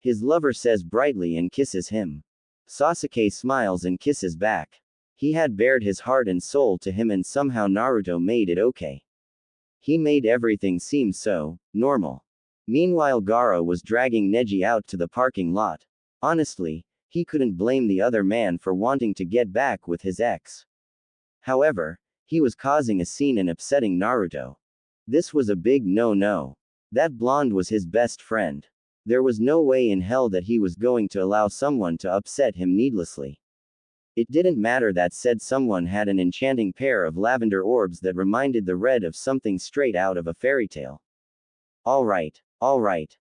His lover says brightly and kisses him. Sasuke smiles and kisses back. He had bared his heart and soul to him and somehow Naruto made it okay. He made everything seem so normal. Meanwhile Gaara was dragging Neji out to the parking lot. Honestly, he couldn't blame the other man for wanting to get back with his ex. However, he was causing a scene and upsetting Naruto. This was a big no-no. That blonde was his best friend. There was no way in hell that he was going to allow someone to upset him needlessly. It didn't matter that said someone had an enchanting pair of lavender orbs that reminded the red of something straight out of a fairy tale. Alright,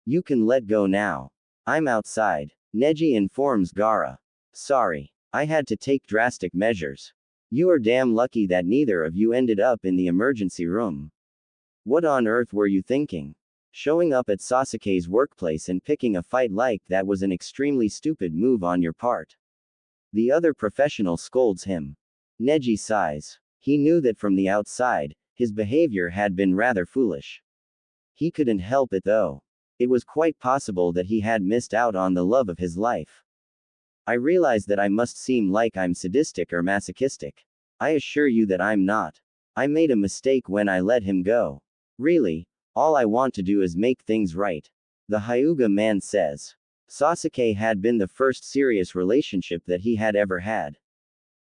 you can let go now. I'm outside. Neji informs Gaara. Sorry, I had to take drastic measures. You are damn lucky that neither of you ended up in the emergency room. What on earth were you thinking? Showing up at Sasuke's workplace and picking a fight like that was an extremely stupid move on your part. The other professional scolds him. Neji sighs. He knew that from the outside, his behavior had been rather foolish. He couldn't help it though. It was quite possible that he had missed out on the love of his life. I realize that I must seem like I'm sadistic or masochistic. I assure you that I'm not. I made a mistake when I let him go. Really, all I want to do is make things right. The Hyuga man says. Sasuke had been the first serious relationship that he had ever had.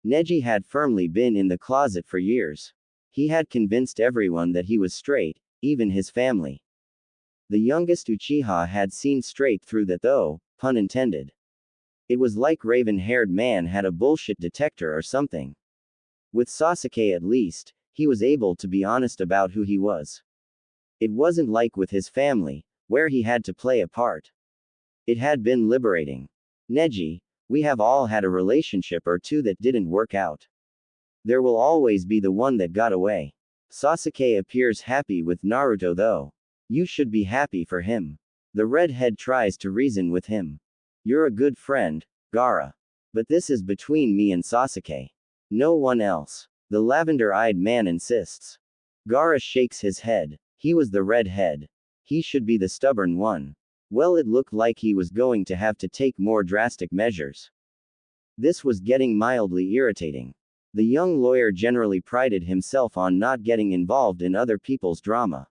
Neji had firmly been in the closet for years. He had convinced everyone that he was straight, even his family. The youngest Uchiha had seen straight through that though, pun intended. It was like raven-haired man had a bullshit detector or something. With Sasuke at least, he was able to be honest about who he was. It wasn't like with his family, where he had to play a part. It had been liberating. Neji, we have all had a relationship or two that didn't work out. There will always be the one that got away. Sasuke appears happy with Naruto though. You should be happy for him. The redhead tries to reason with him. You're a good friend, Gaara. But this is between me and Sasuke. No one else. The lavender-eyed man insists. Gaara shakes his head. He was the redhead. He should be the stubborn one. Well, it looked like he was going to have to take more drastic measures. This was getting mildly irritating. The young lawyer generally prided himself on not getting involved in other people's drama.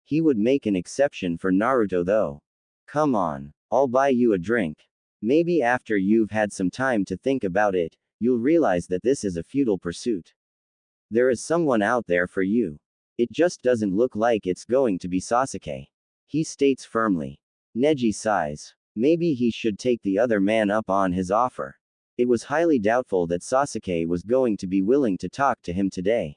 He would make an exception for Naruto though. Come on, I'll buy you a drink. Maybe after you've had some time to think about it, you'll realize that this is a futile pursuit. There is someone out there for you. It just doesn't look like it's going to be Sasuke. He states firmly. Neji sighs. Maybe he should take the other man up on his offer. It was highly doubtful that Sasuke was going to be willing to talk to him today.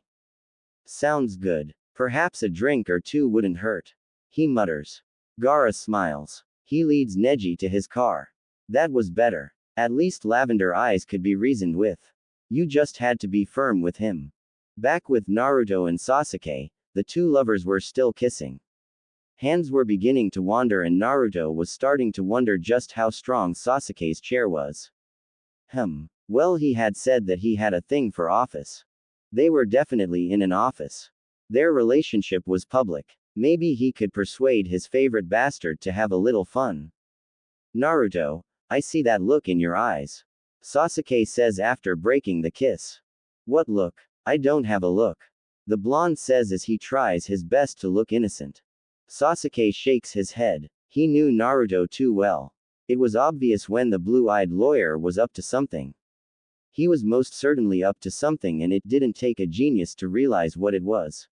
Sounds good. Perhaps a drink or two wouldn't hurt. He mutters. Gaara smiles. He leads Neji to his car. That was better. At least Lavender Eyes could be reasoned with. You just had to be firm with him. Back with Naruto and Sasuke, the two lovers were still kissing. Hands were beginning to wander and Naruto was starting to wonder just how strong Sasuke's chair was. Well, he had said that he had a thing for office. They were definitely in an office. Their relationship was public. Maybe he could persuade his favorite bastard to have a little fun. Naruto, I see that look in your eyes. Sasuke says after breaking the kiss. What look? I don't have a look. The blonde says as he tries his best to look innocent. Sasuke shakes his head. He knew Naruto too well. It was obvious when the blue-eyed lawyer was up to something. He was most certainly up to something and it didn't take a genius to realize what it was.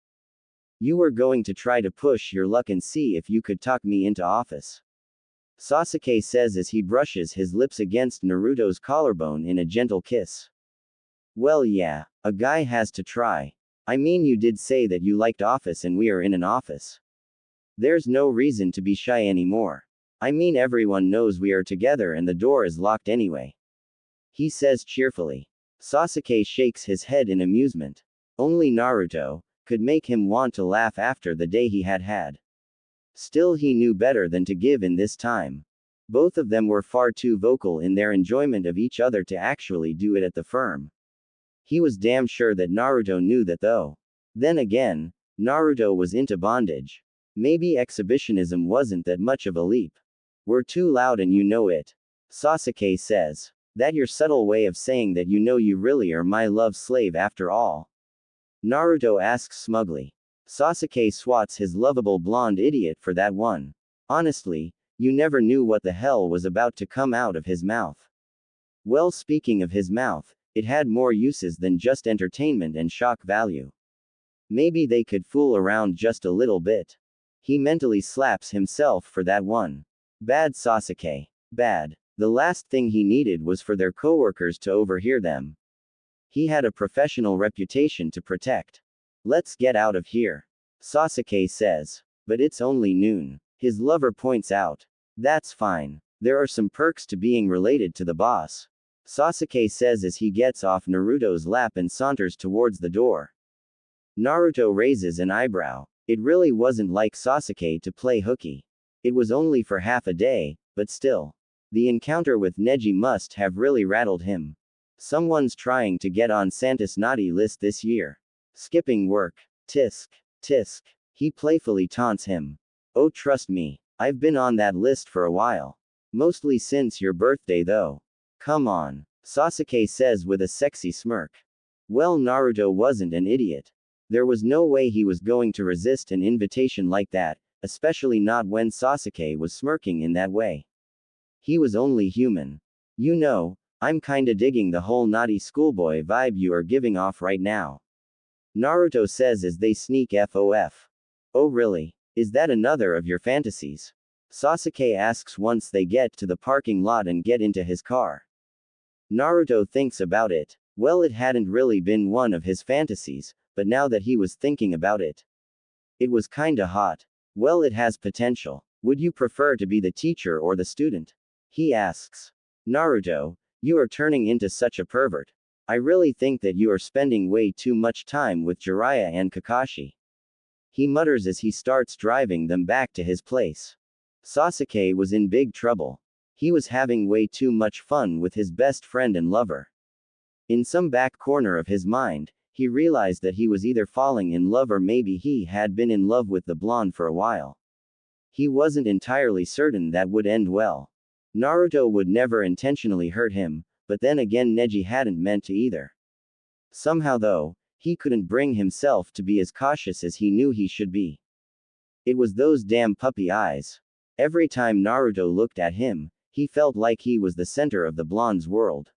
You were going to try to push your luck and see if you could talk me into office. Sasuke says as he brushes his lips against Naruto's collarbone in a gentle kiss. Well, yeah, a guy has to try. I mean, you did say that you liked office and we are in an office. There's no reason to be shy anymore. I mean, everyone knows we are together and the door is locked anyway. He says cheerfully. Sasuke shakes his head in amusement. Only Naruto could make him want to laugh after the day he had had. Still, he knew better than to give in this time. Both of them were far too vocal in their enjoyment of each other to actually do it at the firm. He was damn sure that Naruto knew that though. Then again, Naruto was into bondage. Maybe exhibitionism wasn't that much of a leap. We're too loud and you know it. Sasuke says. That your subtle way of saying that you know you really are my love slave after all? Naruto asks smugly. Sasuke swats his lovable blonde idiot for that one. Honestly, you never knew what the hell was about to come out of his mouth. Well, speaking of his mouth, it had more uses than just entertainment and shock value. Maybe they could fool around just a little bit. He mentally slaps himself for that one. Bad Sasuke. Bad. The last thing he needed was for their coworkers to overhear them. He had a professional reputation to protect. Let's get out of here. Sasuke says. But it's only noon. His lover points out. That's fine. There are some perks to being related to the boss. Sasuke says as he gets off Naruto's lap and saunters towards the door. Naruto raises an eyebrow. It really wasn't like Sasuke to play hooky. It was only for half a day, but still. The encounter with Neji must have really rattled him. Someone's trying to get on Santa's naughty list this year. Skipping work. Tisk. Tisk. He playfully taunts him. Oh, trust me, I've been on that list for a while. Mostly since your birthday though. Come on. Sasuke says with a sexy smirk. Well, Naruto wasn't an idiot. There was no way he was going to resist an invitation like that, especially not when Sasuke was smirking in that way. He was only human. You know, I'm kinda digging the whole naughty schoolboy vibe you are giving off right now. Naruto says as they sneak off. Oh really? Is that another of your fantasies? Sasuke asks once they get to the parking lot and get into his car. Naruto thinks about it. Well, it hadn't really been one of his fantasies, but now that he was thinking about it. It was kinda hot. Well, it has potential. Would you prefer to be the teacher or the student? He asks. Naruto, you are turning into such a pervert. I really think that you are spending way too much time with Jiraiya and Kakashi. He mutters as he starts driving them back to his place. Sasuke was in big trouble. He was having way too much fun with his best friend and lover. In some back corner of his mind, he realized that he was either falling in love or maybe he had been in love with the blonde for a while. He wasn't entirely certain that would end well. Naruto would never intentionally hurt him, but then again Neji hadn't meant to either. Somehow though, he couldn't bring himself to be as cautious as he knew he should be. It was those damn puppy eyes. Every time Naruto looked at him, he felt like he was the center of the blonde's world.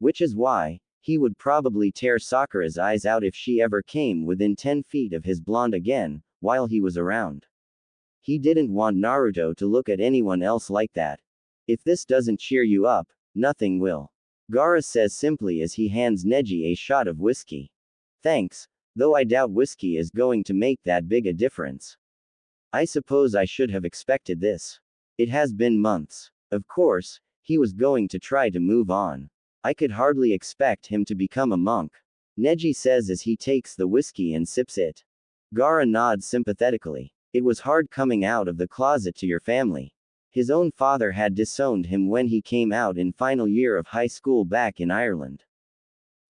Which is why, he would probably tear Sakura's eyes out if she ever came within 10 feet of his blonde again, while he was around. He didn't want Naruto to look at anyone else like that. If this doesn't cheer you up, nothing will. Gaara says simply as he hands Neji a shot of whiskey. Thanks, though I doubt whiskey is going to make that big a difference. I suppose I should have expected this. It has been months. Of course, he was going to try to move on. I could hardly expect him to become a monk. Neji says as he takes the whiskey and sips it. Gaara nods sympathetically. It was hard coming out of the closet to your family. His own father had disowned him when he came out in final year of high school back in Ireland.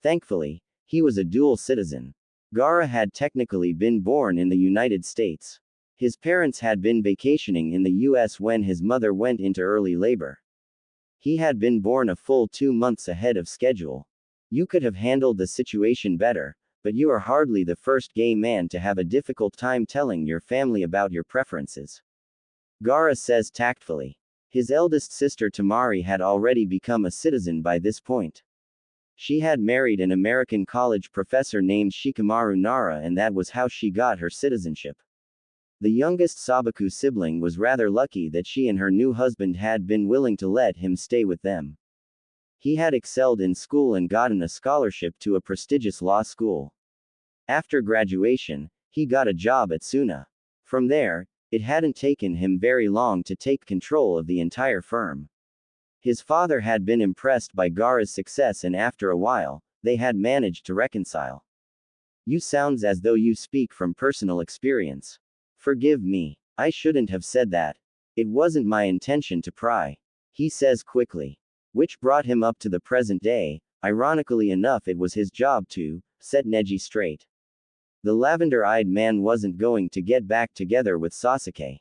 Thankfully, he was a dual citizen. Gaara had technically been born in the United States. His parents had been vacationing in the US when his mother went into early labor. He had been born a full 2 months ahead of schedule. You could have handled the situation better, but you are hardly the first gay man to have a difficult time telling your family about your preferences. Gaara says tactfully. His eldest sister Tamari had already become a citizen by this point. She had married an American college professor named Shikamaru Nara, and that was how she got her citizenship. The youngest Sabaku sibling was rather lucky that she and her new husband had been willing to let him stay with them. He had excelled in school and gotten a scholarship to a prestigious law school. After graduation, he got a job at Suna. From there, it hadn't taken him very long to take control of the entire firm. His father had been impressed by Gaara's success, and after a while, they had managed to reconcile. You sounds as though you speak from personal experience. Forgive me. I shouldn't have said that. It wasn't my intention to pry. He says quickly. Which brought him up to the present day. Ironically enough, it was his job to set Neji straight. The lavender-eyed man wasn't going to get back together with Sasuke.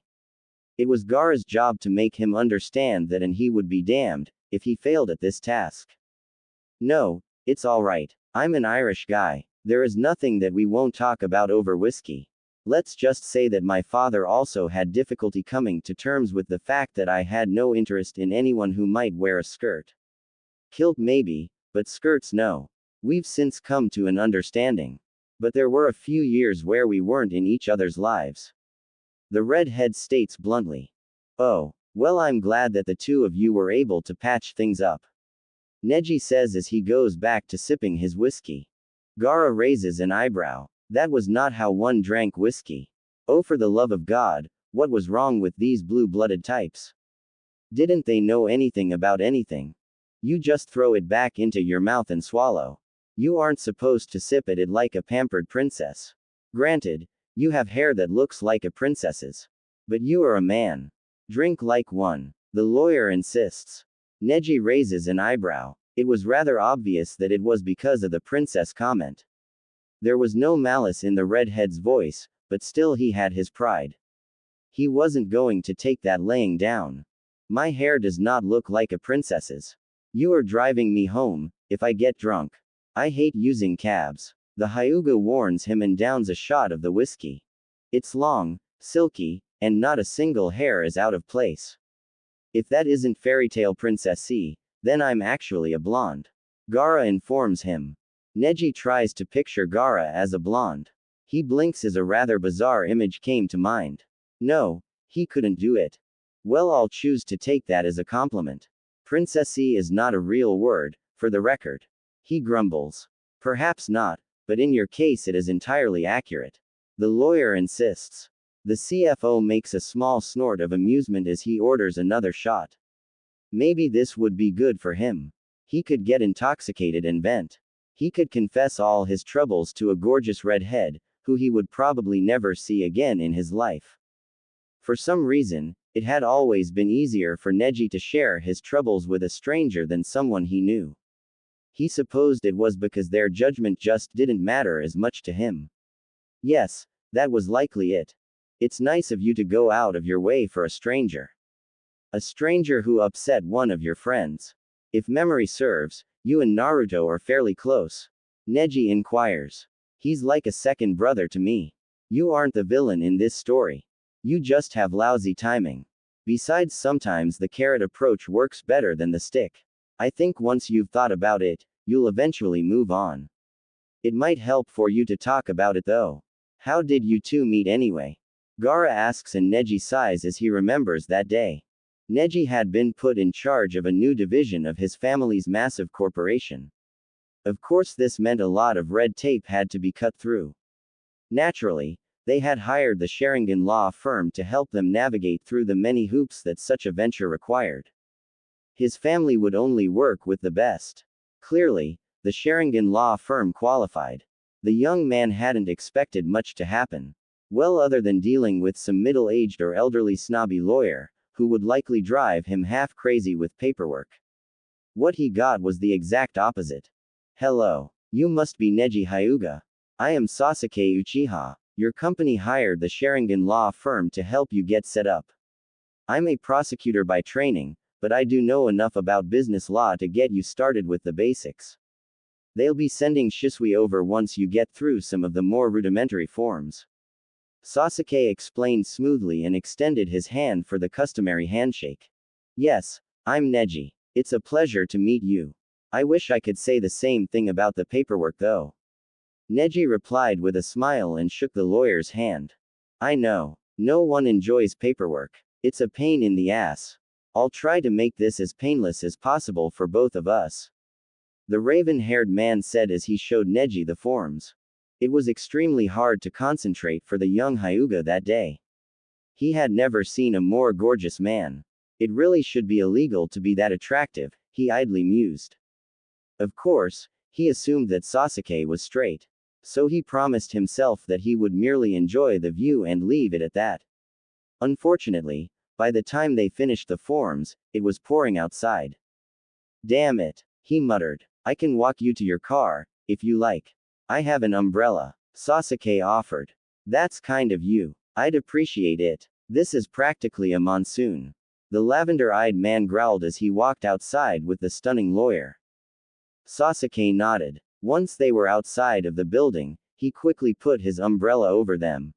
It was Gaara's job to make him understand that, and he would be damned if he failed at this task. No, it's alright. I'm an Irish guy. There is nothing that we won't talk about over whiskey. Let's just say that my father also had difficulty coming to terms with the fact that I had no interest in anyone who might wear a skirt. Kilt maybe, but skirts no. We've since come to an understanding. But there were a few years where we weren't in each other's lives. The redhead states bluntly. Oh, well, I'm glad that the two of you were able to patch things up. Neji says as he goes back to sipping his whiskey. Gaara raises an eyebrow. That was not how one drank whiskey. Oh, for the love of God, what was wrong with these blue-blooded types? Didn't they know anything about anything? You just throw it back into your mouth and swallow. You aren't supposed to sip at it like a pampered princess. Granted, you have hair that looks like a princess's. But you are a man. Drink like one. The lawyer insists. Neji raises an eyebrow. It was rather obvious that it was because of the princess comment. There was no malice in the redhead's voice, but still he had his pride. He wasn't going to take that laying down. My hair does not look like a princess's. You are driving me home, if I get drunk. I hate using cabs. The Hyuga warns him and downs a shot of the whiskey. It's long, silky, and not a single hair is out of place. If that isn't fairytale princessy, then I'm actually a blonde. Gaara informs him. Neji tries to picture Gaara as a blonde. He blinks as a rather bizarre image came to mind. No, he couldn't do it. Well, I'll choose to take that as a compliment. Princessy is not a real word, for the record. He grumbles. Perhaps not, but in your case it is entirely accurate. The lawyer insists. The CFO makes a small snort of amusement as he orders another shot. Maybe this would be good for him. He could get intoxicated and vent. He could confess all his troubles to a gorgeous redhead, who he would probably never see again in his life. For some reason, it had always been easier for Neji to share his troubles with a stranger than someone he knew. He supposed it was because their judgment just didn't matter as much to him. Yes, that was likely it. It's nice of you to go out of your way for a stranger. A stranger who upset one of your friends. If memory serves, you and Naruto are fairly close. Neji inquires. He's like a second brother to me. You aren't the villain in this story. You just have lousy timing. Besides, sometimes the carrot approach works better than the stick. I think once you've thought about it, you'll eventually move on. It might help for you to talk about it though. How did you two meet anyway? Gaara asks, and Neji sighs as he remembers that day. Neji had been put in charge of a new division of his family's massive corporation. Of course, this meant a lot of red tape had to be cut through. Naturally, they had hired the Sharingan law firm to help them navigate through the many hoops that such a venture required. His family would only work with the best. Clearly, the Sharingan law firm qualified. The young man hadn't expected much to happen. Well, other than dealing with some middle-aged or elderly snobby lawyer, who would likely drive him half crazy with paperwork. What he got was the exact opposite. Hello. You must be Neji Hyuga. I am Sasuke Uchiha. Your company hired the Sharingan law firm to help you get set up. I'm a prosecutor by training, but I do know enough about business law to get you started with the basics. They'll be sending Shisui over once you get through some of the more rudimentary forms. Sasuke explained smoothly and extended his hand for the customary handshake. Yes, I'm Neji. It's a pleasure to meet you. I wish I could say the same thing about the paperwork though. Neji replied with a smile and shook the lawyer's hand. I know. No one enjoys paperwork. It's a pain in the ass. I'll try to make this as painless as possible for both of us. The raven-haired man said as he showed Neji the forms. It was extremely hard to concentrate for the young Hyuga that day. He had never seen a more gorgeous man. It really should be illegal to be that attractive, he idly mused. Of course, he assumed that Sasuke was straight. So he promised himself that he would merely enjoy the view and leave it at that. Unfortunately, by the time they finished the forms, it was pouring outside. Damn it, he muttered. I can walk you to your car, if you like. I have an umbrella, Sasuke offered. That's kind of you. I'd appreciate it. This is practically a monsoon. The lavender-eyed man growled as he walked outside with the stunning lawyer. Sasuke nodded. Once they were outside of the building, he quickly put his umbrella over them.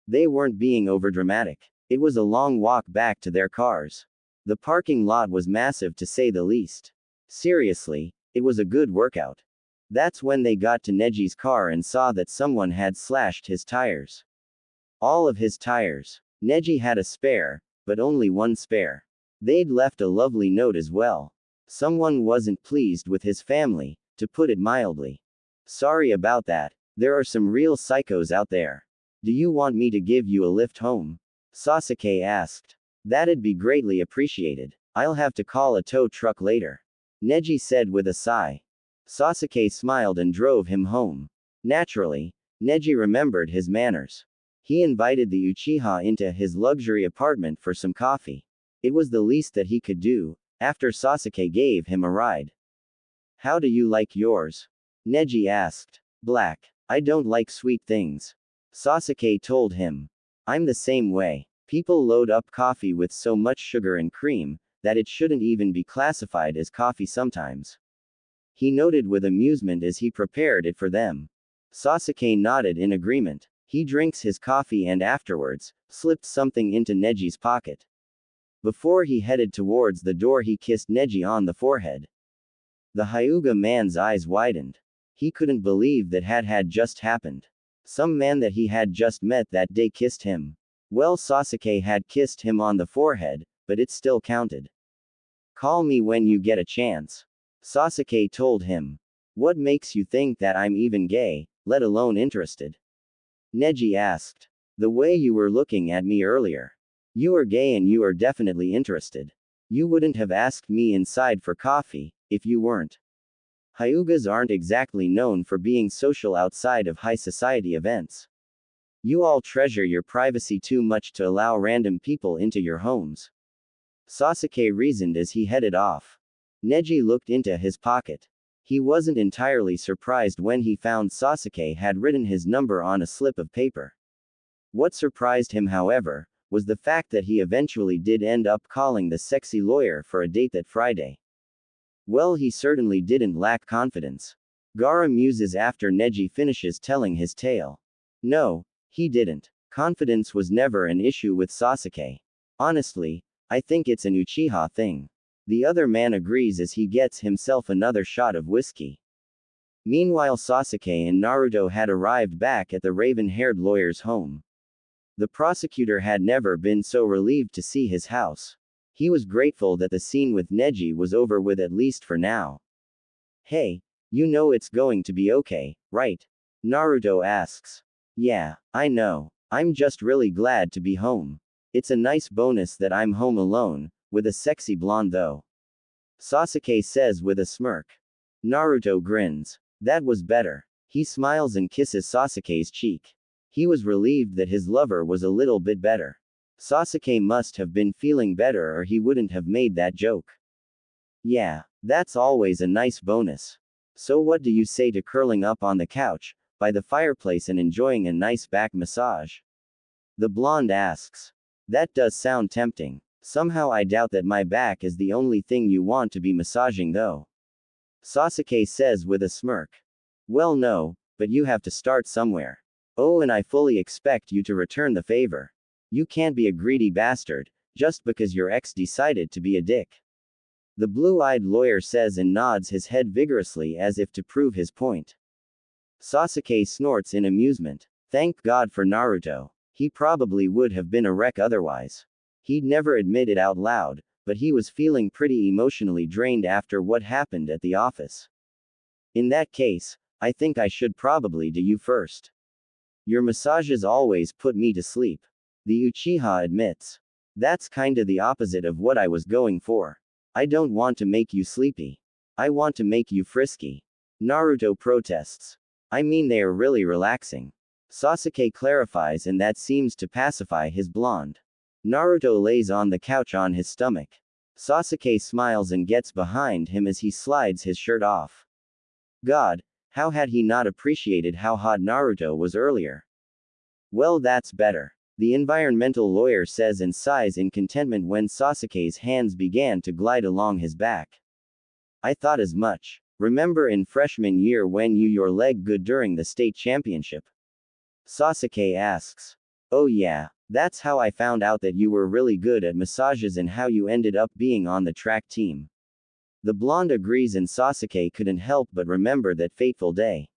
They weren't being overdramatic. It was a long walk back to their cars. The parking lot was massive to say the least. Seriously, it was a good workout. That's when they got to Neji's car and saw that someone had slashed his tires. All of his tires. Neji had a spare, but only one spare. They'd left a lovely note as well. Someone wasn't pleased with his family, to put it mildly. Sorry about that. There are some real psychos out there. Do you want me to give you a lift home? Sasuke asked. That'd be greatly appreciated. I'll have to call a tow truck later. Neji said with a sigh. Sasuke smiled and drove him home. Naturally, Neji remembered his manners. He invited the Uchiha into his luxury apartment for some coffee. It was the least that he could do, after Sasuke gave him a ride. How do you like yours? Neji asked. Black. I don't like sweet things. Sasuke told him. I'm the same way. People load up coffee with so much sugar and cream, that it shouldn't even be classified as coffee sometimes. He noted with amusement as he prepared it for them. Sasuke nodded in agreement. He drinks his coffee and afterwards, slipped something into Neji's pocket. Before he headed towards the door he kissed Neji on the forehead. The Hyuga man's eyes widened. He couldn't believe that had just happened. Some man that he had just met that day kissed him. Well, Sasuke had kissed him on the forehead, but it still counted. Call me when you get a chance. Sasuke told him. What makes you think that I'm even gay, let alone interested? Neji asked. The way you were looking at me earlier. You are gay and you are definitely interested. You wouldn't have asked me inside for coffee, if you weren't. Hyugas aren't exactly known for being social outside of high society events. You all treasure your privacy too much to allow random people into your homes. Sasuke reasoned as he headed off. Neji looked into his pocket. He wasn't entirely surprised when he found Sasuke had written his number on a slip of paper. What surprised him, however, was the fact that he eventually did end up calling the sexy lawyer for a date that Friday. Well, he certainly didn't lack confidence. Gaara muses after Neji finishes telling his tale. No, he didn't. Confidence was never an issue with Sasuke. Honestly, I think it's an Uchiha thing. The other man agrees as he gets himself another shot of whiskey. Meanwhile, Sasuke and Naruto had arrived back at the raven-haired lawyer's home. The prosecutor had never been so relieved to see his house. He was grateful that the scene with Neji was over with, at least for now. Hey, you know it's going to be okay, right? Naruto asks. Yeah, I know. I'm just really glad to be home. It's a nice bonus that I'm home alone, with a sexy blonde though. Sasuke says with a smirk. Naruto grins. That was better. He smiles and kisses Sasuke's cheek. He was relieved that his lover was a little bit better. Sasuke must have been feeling better or he wouldn't have made that joke. Yeah, that's always a nice bonus. So what do you say to curling up on the couch, by the fireplace and enjoying a nice back massage? The blonde asks. That does sound tempting. Somehow I doubt that my back is the only thing you want to be massaging though. Sasuke says with a smirk. Well, no, but you have to start somewhere. Oh, and I fully expect you to return the favor. You can't be a greedy bastard, just because your ex decided to be a dick. The blue-eyed lawyer says and nods his head vigorously as if to prove his point. Sasuke snorts in amusement. Thank God for Naruto. He probably would have been a wreck otherwise. He'd never admit it out loud, but he was feeling pretty emotionally drained after what happened at the office. In that case, I think I should probably do you first. Your massages always put me to sleep. The Uchiha admits. That's kinda the opposite of what I was going for. I don't want to make you sleepy. I want to make you frisky. Naruto protests. I mean they are really relaxing. Sasuke clarifies and that seems to pacify his blonde. Naruto lays on the couch on his stomach. Sasuke smiles and gets behind him as he slides his shirt off. God, how had he not appreciated how hot Naruto was earlier? Well, that's better. The environmental lawyer says and sighs in contentment when Sasuke's hands began to glide along his back. I thought as much. Remember in freshman year when your leg good during the state championship? Sasuke asks. Oh yeah, that's how I found out that you were really good at massages and how you ended up being on the track team. The blonde agrees and Sasuke couldn't help but remember that fateful day.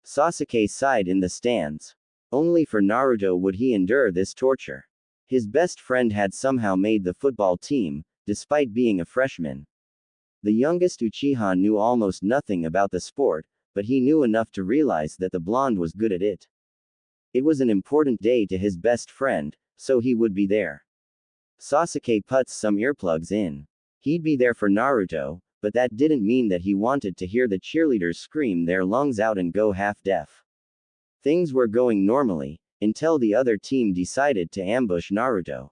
Sasuke sighed in the stands. Only for Naruto would he endure this torture. His best friend had somehow made the football team, despite being a freshman. The youngest Uchiha knew almost nothing about the sport, but he knew enough to realize that the blonde was good at it. It was an important day to his best friend, so he would be there. Sasuke puts some earplugs in. He'd be there for Naruto, but that didn't mean that he wanted to hear the cheerleaders scream their lungs out and go half-deaf. Things were going normally, until the other team decided to ambush Naruto.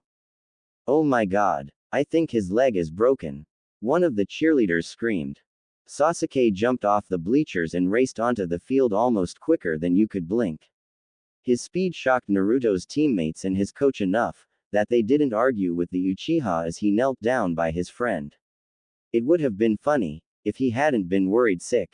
Oh my god, I think his leg is broken. One of the cheerleaders screamed. Sasuke jumped off the bleachers and raced onto the field almost quicker than you could blink. His speed shocked Naruto's teammates and his coach enough, that they didn't argue with the Uchiha as he knelt down by his friend. It would have been funny, if he hadn't been worried sick.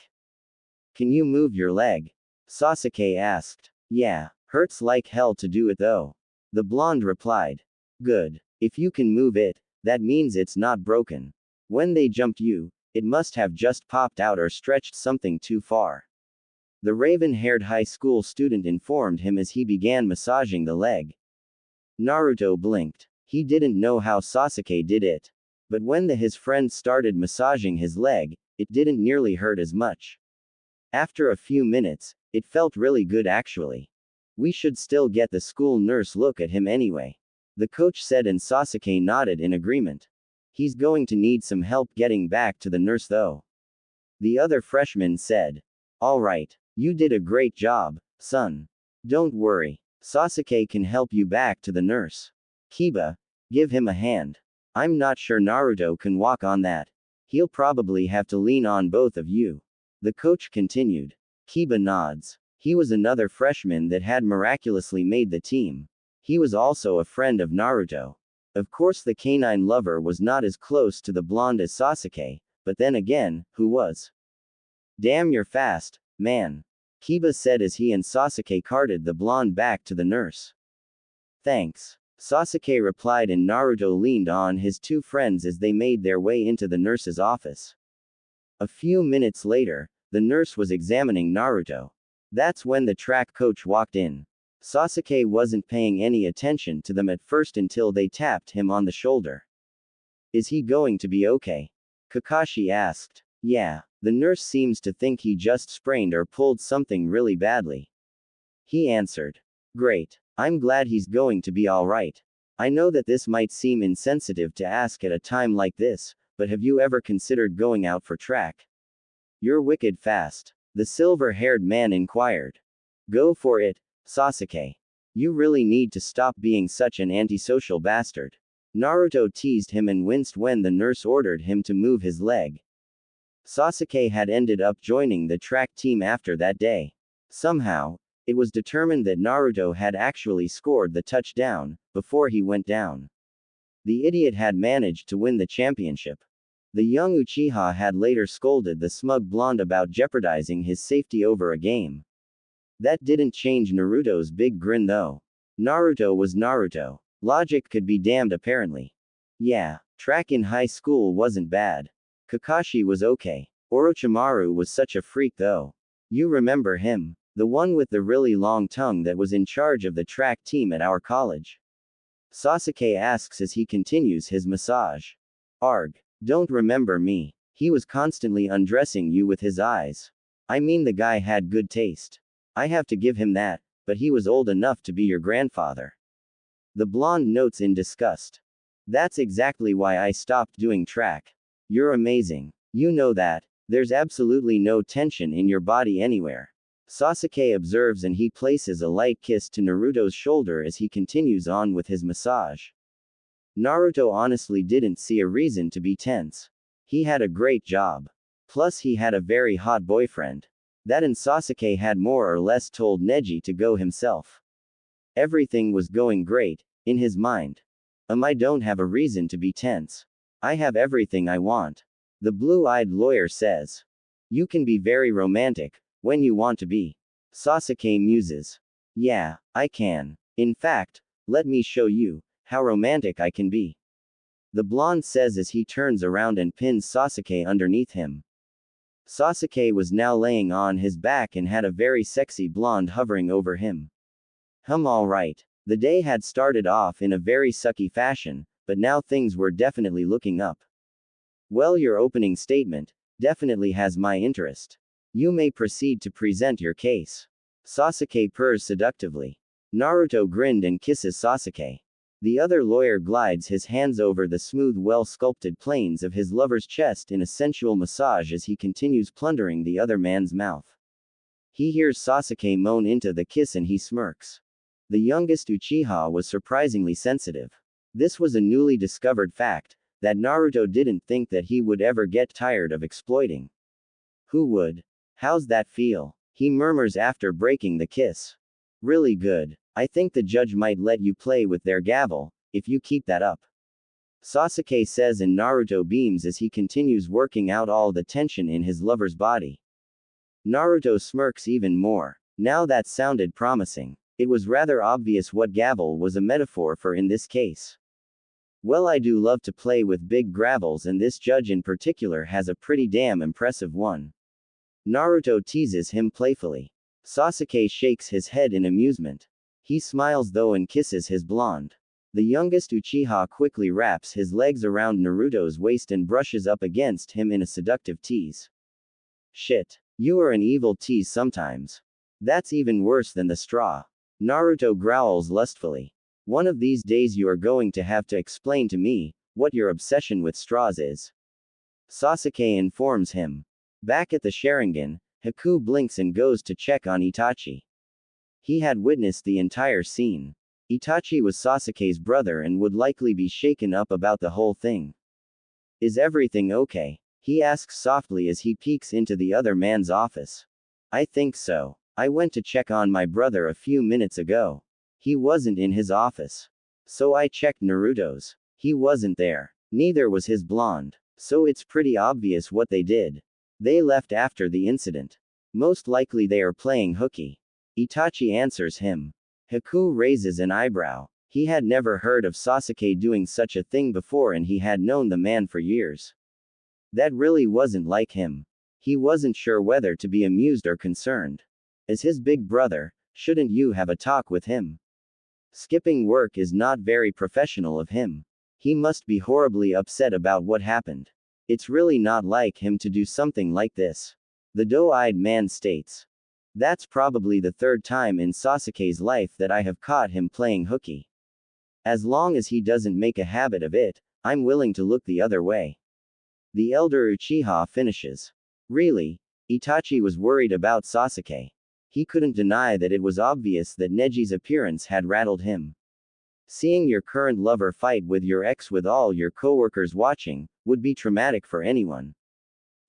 Can you move your leg? Sasuke asked. Yeah, hurts like hell to do it though. The blonde replied. Good. If you can move it, that means it's not broken. When they jumped you, it must have just popped out or stretched something too far. The raven-haired high school student informed him as he began massaging the leg. Naruto blinked. He didn't know how Sasuke did it. But when his friend started massaging his leg, it didn't nearly hurt as much. After a few minutes, it felt really good actually. We should still get the school nurse look at him anyway. The coach said and Sasuke nodded in agreement. He's going to need some help getting back to the nurse though. The other freshman said. Alright, you did a great job, son. Don't worry, Sasuke can help you back to the nurse. Kiba, give him a hand. I'm not sure Naruto can walk on that. He'll probably have to lean on both of you. The coach continued. Kiba nods. He was another freshman that had miraculously made the team. He was also a friend of Naruto. Of course the canine lover was not as close to the blonde as Sasuke, but then again, who was? Damn, you're fast, man. Kiba said as he and Sasuke carted the blonde back to the nurse. Thanks. Sasuke replied and Naruto leaned on his two friends as they made their way into the nurse's office. A few minutes later, the nurse was examining Naruto. That's when the track coach walked in. Sasuke wasn't paying any attention to them at first until they tapped him on the shoulder. Is he going to be okay? Kakashi asked. Yeah, the nurse seems to think he just sprained or pulled something really badly. He answered. Great. I'm glad he's going to be alright. I know that this might seem insensitive to ask at a time like this, but have you ever considered going out for track? You're wicked fast. The silver-haired man inquired. Go for it, Sasuke. You really need to stop being such an antisocial bastard. Naruto teased him and winced when the nurse ordered him to move his leg. Sasuke had ended up joining the track team after that day. Somehow, it was determined that Naruto had actually scored the touchdown, before he went down. The idiot had managed to win the championship. The young Uchiha had later scolded the smug blonde about jeopardizing his safety over a game. That didn't change Naruto's big grin though. Naruto was Naruto. Logic could be damned apparently. Yeah, track in high school wasn't bad. Kakashi was okay. Orochimaru was such a freak though. You remember him? The one with the really long tongue that was in charge of the track team at our college. Sasuke asks as he continues his massage. Arg. Don't remember me. He was constantly undressing you with his eyes. I mean, the guy had good taste. I have to give him that, but he was old enough to be your grandfather. The blonde notes in disgust. That's exactly why I stopped doing track. You're amazing. You know that. There's absolutely no tension in your body anywhere. Sasuke observes and he places a light kiss to Naruto's shoulder as he continues on with his massage. Naruto honestly didn't see a reason to be tense. He had a great job. Plus he had a very hot boyfriend. That and Sasuke had more or less told Neji to go himself. Everything was going great, in his mind. I don't have a reason to be tense. I have everything I want. The blue-eyed lawyer says. You can be very romantic, when you want to be. Sasuke muses. Yeah, I can. In fact, let me show you how romantic I can be. The blonde says as he turns around and pins Sasuke underneath him. Sasuke was now laying on his back and had a very sexy blonde hovering over him. Alright. The day had started off in a very sucky fashion, but now things were definitely looking up. Well, your opening statement definitely has my interest. You may proceed to present your case. Sasuke purrs seductively. Naruto grinned and kisses Sasuke. The other lawyer glides his hands over the smooth, well-sculpted planes of his lover's chest in a sensual massage as he continues plundering the other man's mouth. He hears Sasuke moan into the kiss and he smirks. The youngest Uchiha was surprisingly sensitive. This was a newly discovered fact that Naruto didn't think that he would ever get tired of exploiting. Who would? How's that feel? He murmurs after breaking the kiss. Really good. I think the judge might let you play with their gavel, if you keep that up. Sasuke says and Naruto beams as he continues working out all the tension in his lover's body. Naruto smirks even more. Now that sounded promising. It was rather obvious what gavel was a metaphor for in this case. Well, I do love to play with big gravels and this judge in particular has a pretty damn impressive one. Naruto teases him playfully. Sasuke shakes his head in amusement. He smiles though and kisses his blonde. The youngest Uchiha quickly wraps his legs around Naruto's waist and brushes up against him in a seductive tease. Shit. You are an evil tease sometimes. That's even worse than the straw. Naruto growls lustfully. One of these days you are going to have to explain to me what your obsession with straws is. Sasuke informs him. Back at the Sharingan, Haku blinks and goes to check on Itachi. He had witnessed the entire scene. Itachi was Sasuke's brother and would likely be shaken up about the whole thing. Is everything okay? He asks softly as he peeks into the other man's office. I think so. I went to check on my brother a few minutes ago. He wasn't in his office. So I checked Naruto's. He wasn't there. Neither was his blonde. So it's pretty obvious what they did. They left after the incident. Most likely they are playing hooky. Itachi answers him. Haku raises an eyebrow. He had never heard of Sasuke doing such a thing before and he had known the man for years. That really wasn't like him. He wasn't sure whether to be amused or concerned. As his big brother, shouldn't you have a talk with him? Skipping work is not very professional of him. He must be horribly upset about what happened. It's really not like him to do something like this. The doe-eyed man states. That's probably the third time in Sasuke's life that I have caught him playing hooky. As long as he doesn't make a habit of it, I'm willing to look the other way. The elder Uchiha finishes. Really? Itachi was worried about Sasuke. He couldn't deny that it was obvious that Neji's appearance had rattled him. Seeing your current lover fight with your ex with all your coworkers watching, would be traumatic for anyone.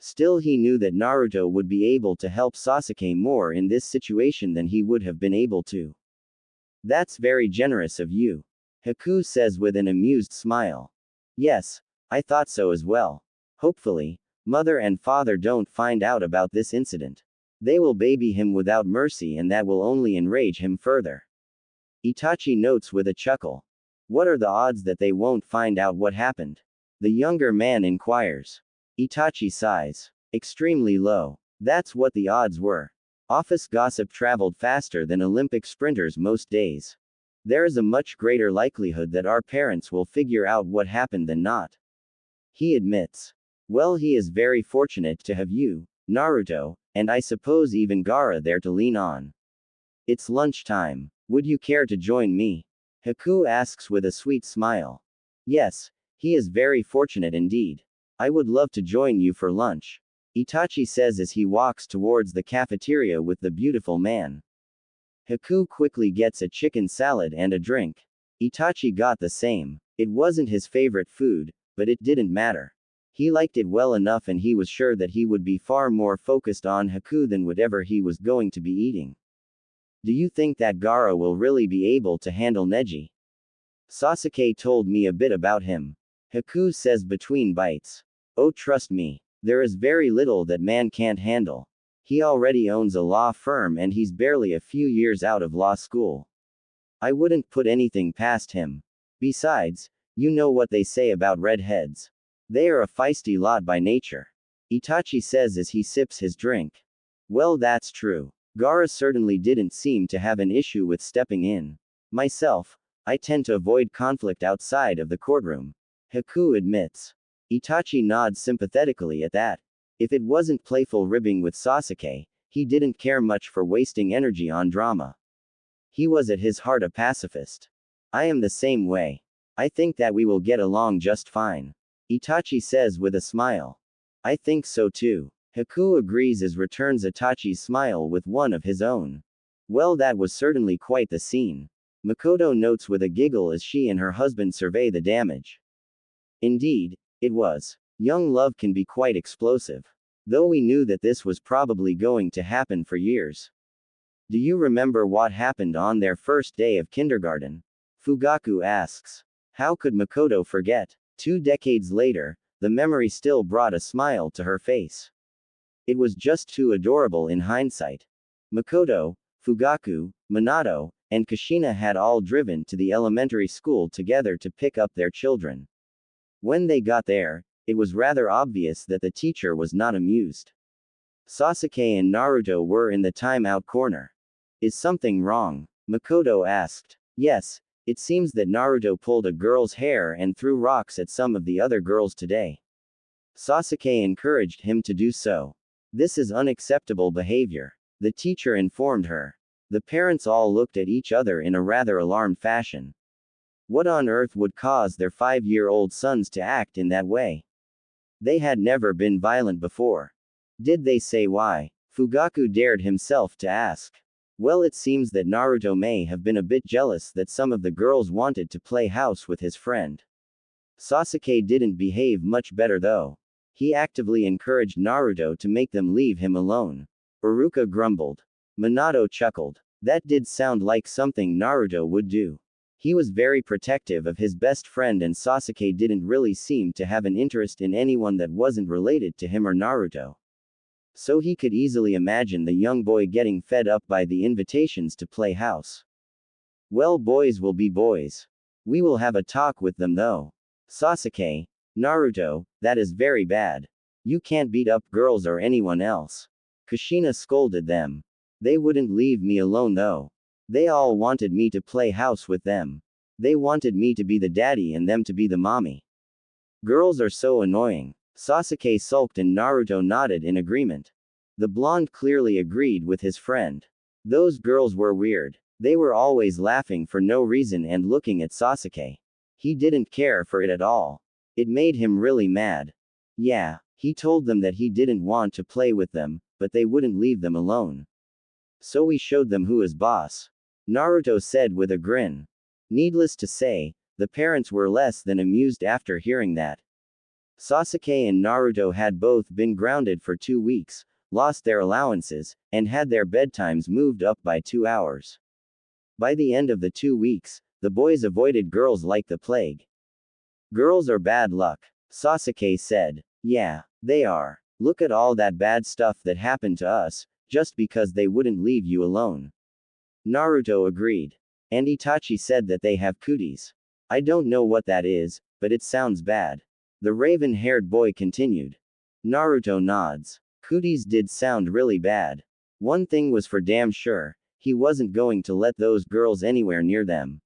Still, he knew that Naruto would be able to help Sasuke more in this situation than he would have been able to. That's very generous of you. Haku says with an amused smile. Yes, I thought so as well. Hopefully, mother and father don't find out about this incident. They will baby him without mercy and that will only enrage him further. Itachi notes with a chuckle. What are the odds that they won't find out what happened? The younger man inquires. Itachi sighs. Extremely low. That's what the odds were. Office gossip traveled faster than Olympic sprinters most days. There is a much greater likelihood that our parents will figure out what happened than not. He admits. Well, he is very fortunate to have you, Naruto, and I suppose even Gaara there to lean on. It's lunchtime. Would you care to join me? Haku asks with a sweet smile. Yes, he is very fortunate indeed. I would love to join you for lunch, Itachi says as he walks towards the cafeteria with the beautiful man. Haku quickly gets a chicken salad and a drink. Itachi got the same. It wasn't his favorite food, but it didn't matter. He liked it well enough and he was sure that he would be far more focused on Haku than whatever he was going to be eating. Do you think that Gaara will really be able to handle Neji? Sasuke told me a bit about him. Haku says between bites. Oh, trust me. There is very little that man can't handle. He already owns a law firm and he's barely a few years out of law school. I wouldn't put anything past him. Besides, you know what they say about redheads. They are a feisty lot by nature, Itachi says as he sips his drink. Well, that's true. Gaara certainly didn't seem to have an issue with stepping in. Myself, I tend to avoid conflict outside of the courtroom, Haku admits. Itachi nods sympathetically at that. If it wasn't playful ribbing with Sasuke, he didn't care much for wasting energy on drama. He was at his heart a pacifist. I am the same way. I think that we will get along just fine, Itachi says with a smile. I think so too. Haku agrees as returns Itachi's smile with one of his own. Well, that was certainly quite the scene, Makoto notes with a giggle as she and her husband survey the damage. Indeed, it was. Young love can be quite explosive. Though we knew that this was probably going to happen for years. Do you remember what happened on their first day of kindergarten? Fugaku asks. How could Makoto forget? 2 decades later, the memory still brought a smile to her face. It was just too adorable in hindsight. Makoto, Fugaku, Minato, and Kushina had all driven to the elementary school together to pick up their children. When they got there, it was rather obvious that the teacher was not amused. Sasuke and Naruto were in the timeout corner. Is something wrong? Makoto asked. Yes, it seems that Naruto pulled a girl's hair and threw rocks at some of the other girls today. Sasuke encouraged him to do so. This is unacceptable behavior, the teacher informed her. The parents all looked at each other in a rather alarmed fashion. What on earth would cause their 5-year-old sons to act in that way? They had never been violent before. Did they say why? Fugaku dared himself to ask. Well, it seems that Naruto may have been a bit jealous that some of the girls wanted to play house with his friend. Sasuke didn't behave much better though. He actively encouraged Naruto to make them leave him alone. Iruka grumbled. Minato chuckled. That did sound like something Naruto would do. He was very protective of his best friend and Sasuke didn't really seem to have an interest in anyone that wasn't related to him or Naruto. So he could easily imagine the young boy getting fed up by the invitations to play house. Well, boys will be boys. We will have a talk with them though. Sasuke, Naruto, that is very bad. You can't beat up girls or anyone else. Kushina scolded them. They wouldn't leave me alone though. They all wanted me to play house with them. They wanted me to be the daddy and them to be the mommy. Girls are so annoying. Sasuke sulked and Naruto nodded in agreement. The blonde clearly agreed with his friend. Those girls were weird. They were always laughing for no reason and looking at Sasuke. He didn't care for it at all. It made him really mad. Yeah, he told them that he didn't want to play with them, but they wouldn't leave them alone. So we showed them who is boss, Naruto said with a grin. Needless to say, the parents were less than amused after hearing that. Sasuke and Naruto had both been grounded for 2 weeks, lost their allowances, and had their bedtimes moved up by 2 hours. By the end of the 2 weeks, the boys avoided girls like the plague. Girls are bad luck, Sasuke said. Yeah, they are. Look at all that bad stuff that happened to us, just because they wouldn't leave you alone. Naruto agreed. And Itachi said that they have cooties. I don't know what that is, but it sounds bad. The raven-haired boy continued. Naruto nods. Cooties did sound really bad. One thing was for damn sure, he wasn't going to let those girls anywhere near them.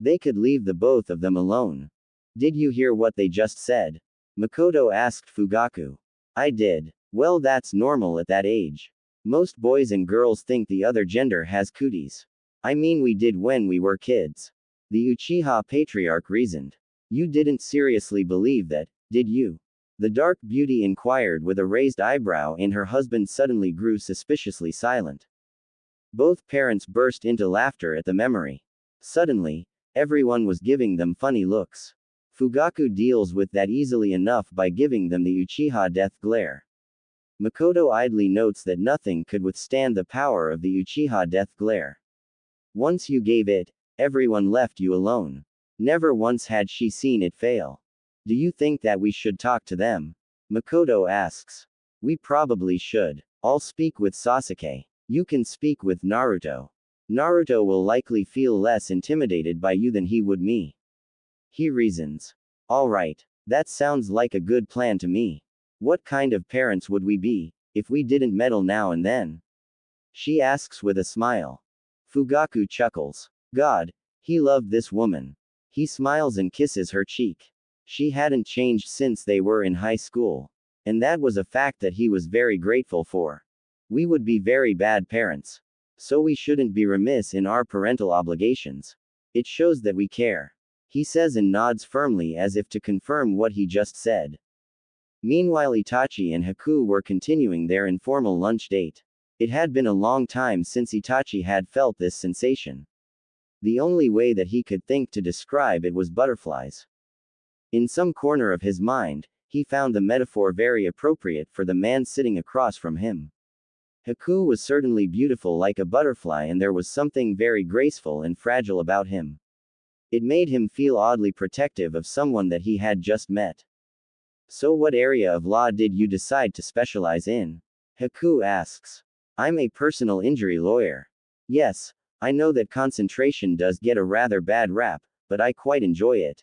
They could leave the both of them alone. Did you hear what they just said? Makoto asked Fugaku. I did. Well, that's normal at that age. Most boys and girls think the other gender has cooties. I mean, we did when we were kids. The Uchiha patriarch reasoned. You didn't seriously believe that, did you? The dark beauty inquired with a raised eyebrow, and her husband suddenly grew suspiciously silent. Both parents burst into laughter at the memory. Suddenly, everyone was giving them funny looks. Fugaku deals with that easily enough by giving them the Uchiha death glare. Makoto idly notes that nothing could withstand the power of the Uchiha death glare. Once you gave it, everyone left you alone. Never once had she seen it fail. Do you think that we should talk to them? Makoto asks. We probably should. I'll speak with Sasuke. You can speak with Naruto. Naruto will likely feel less intimidated by you than he would me. He reasons. Alright. That sounds like a good plan to me. What kind of parents would we be, if we didn't meddle now and then? She asks with a smile. Fugaku chuckles. God, he loved this woman. He smiles and kisses her cheek. She hadn't changed since they were in high school. And that was a fact that he was very grateful for. We would be very bad parents. So we shouldn't be remiss in our parental obligations. It shows that we care. He says and nods firmly as if to confirm what he just said. Meanwhile, Itachi and Haku were continuing their informal lunch date. It had been a long time since Itachi had felt this sensation. The only way that he could think to describe it was butterflies. In some corner of his mind, he found the metaphor very appropriate for the man sitting across from him. Haku was certainly beautiful like a butterfly, and there was something very graceful and fragile about him. It made him feel oddly protective of someone that he had just met. So what area of law did you decide to specialize in? Haku asks. I'm a personal injury lawyer. Yes, I know that concentration does get a rather bad rap, but I quite enjoy it.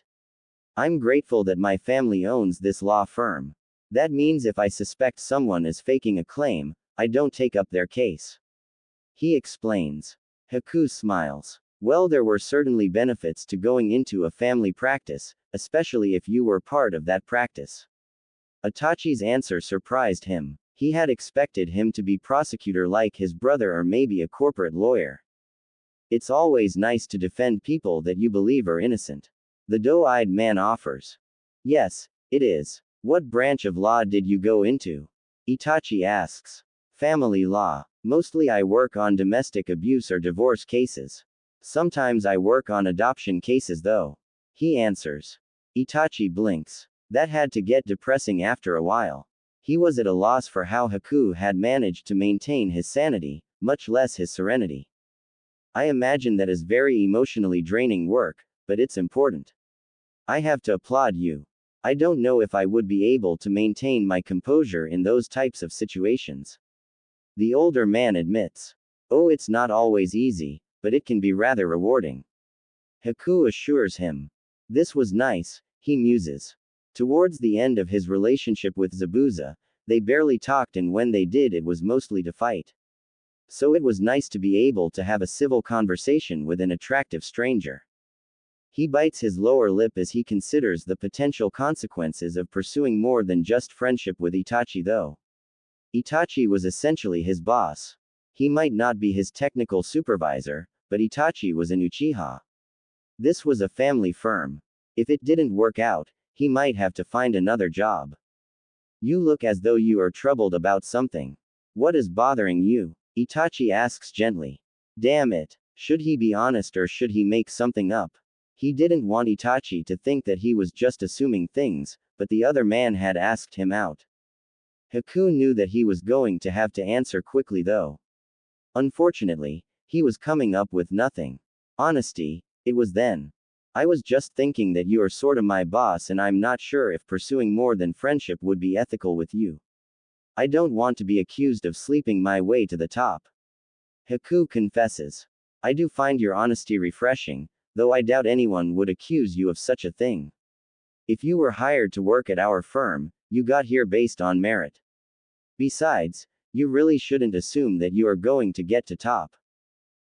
I'm grateful that my family owns this law firm. That means if I suspect someone is faking a claim, I don't take up their case. He explains. Haku smiles. Well, there were certainly benefits to going into a family practice, especially if you were part of that practice. Itachi's answer surprised him. He had expected him to be prosecutor like his brother, or maybe a corporate lawyer. It's always nice to defend people that you believe are innocent. The doe-eyed man offers. Yes, it is. What branch of law did you go into? Itachi asks. Family law. Mostly I work on domestic abuse or divorce cases. Sometimes I work on adoption cases though. He answers. Itachi blinks. That had to get depressing after a while. He was at a loss for how Haku had managed to maintain his sanity, much less his serenity. I imagine that is very emotionally draining work, but it's important. I have to applaud you. I don't know if I would be able to maintain my composure in those types of situations. The older man admits. Oh, it's not always easy, but it can be rather rewarding. Haku assures him. This was nice, he muses. Towards the end of his relationship with Zabuza, they barely talked, and when they did, it was mostly to fight. So it was nice to be able to have a civil conversation with an attractive stranger. He bites his lower lip as he considers the potential consequences of pursuing more than just friendship with Itachi though. Itachi was essentially his boss. He might not be his technical supervisor, but Itachi was an Uchiha. This was a family firm. If it didn't work out, he might have to find another job. You look as though you are troubled about something. What is bothering you? Itachi asks gently. Damn it. Should he be honest or should he make something up? He didn't want Itachi to think that he was just assuming things, but the other man had asked him out. Haku knew that he was going to have to answer quickly though. Unfortunately, he was coming up with nothing. Honesty, it was then. I was just thinking that you are sorta my boss, and I'm not sure if pursuing more than friendship would be ethical with you. I don't want to be accused of sleeping my way to the top. Haku confesses. I do find your honesty refreshing, though I doubt anyone would accuse you of such a thing. If you were hired to work at our firm, you got here based on merit. Besides, you really shouldn't assume that you are going to get to top.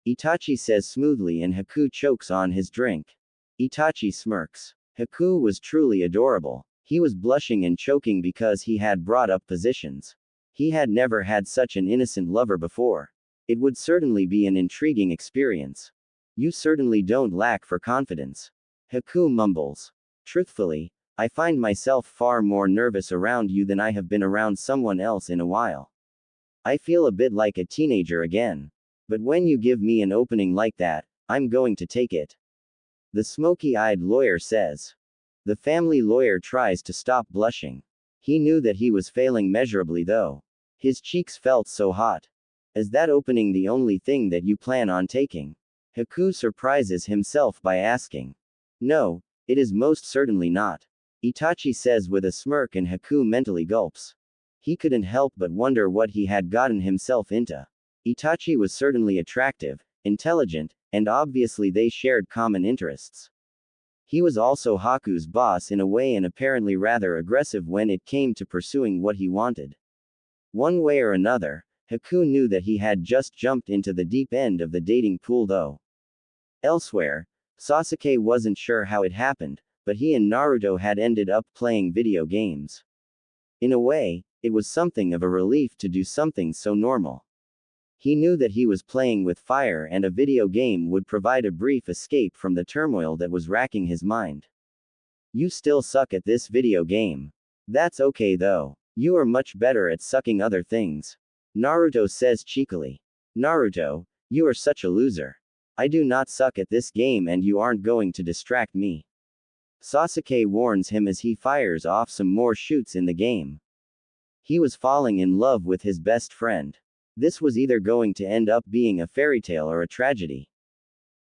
Itachi says smoothly, and Haku chokes on his drink. Itachi smirks. Haku was truly adorable. He was blushing and choking because he had brought up positions. He had never had such an innocent lover before. It would certainly be an intriguing experience. You certainly don't lack for confidence. Haku mumbles. Truthfully, I find myself far more nervous around you than I have been around someone else in a while. I feel a bit like a teenager again. But when you give me an opening like that, I'm going to take it. The smoky-eyed lawyer says. The family lawyer tries to stop blushing. He knew that he was failing measurably though. His cheeks felt so hot. Is that opening the only thing that you plan on taking? Haku surprises himself by asking. No, it is most certainly not. Itachi says with a smirk, and Haku mentally gulps. He couldn't help but wonder what he had gotten himself into. Itachi was certainly attractive, intelligent, and obviously they shared common interests. He was also Haku's boss in a way and apparently rather aggressive when it came to pursuing what he wanted. One way or another, Haku knew that he had just jumped into the deep end of the dating pool though. Elsewhere, Sasuke wasn't sure how it happened, but he and Naruto had ended up playing video games. In a way, it was something of a relief to do something so normal. He knew that he was playing with fire and a video game would provide a brief escape from the turmoil that was racking his mind. You still suck at this video game. That's okay though. You are much better at sucking other things. Naruto says cheekily. Naruto, you are such a loser. I do not suck at this game and you aren't going to distract me. Sasuke warns him as he fires off some more shoots in the game. He was falling in love with his best friend. This was either going to end up being a fairy tale or a tragedy.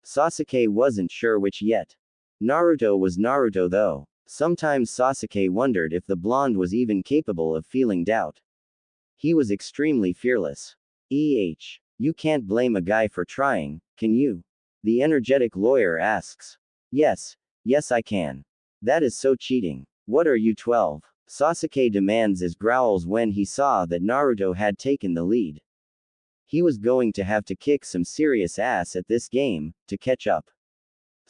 Sasuke wasn't sure which yet. Naruto was Naruto though. Sometimes Sasuke wondered if the blonde was even capable of feeling doubt. He was extremely fearless. You can't blame a guy for trying, can you? The energetic lawyer asks. Yes I can. That is so cheating. What are you, 12? Sasuke demands as growls when he saw that Naruto had taken the lead. He was going to have to kick some serious ass at this game, to catch up.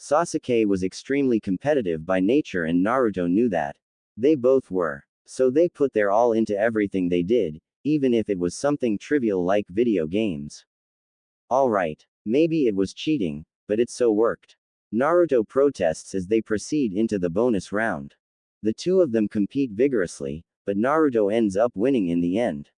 Sasuke was extremely competitive by nature and Naruto knew that. They both were. So they put their all into everything they did, even if it was something trivial like video games. Alright, maybe it was cheating, but it so worked. Naruto protests as they proceed into the bonus round. The two of them compete vigorously, but Naruto ends up winning in the end.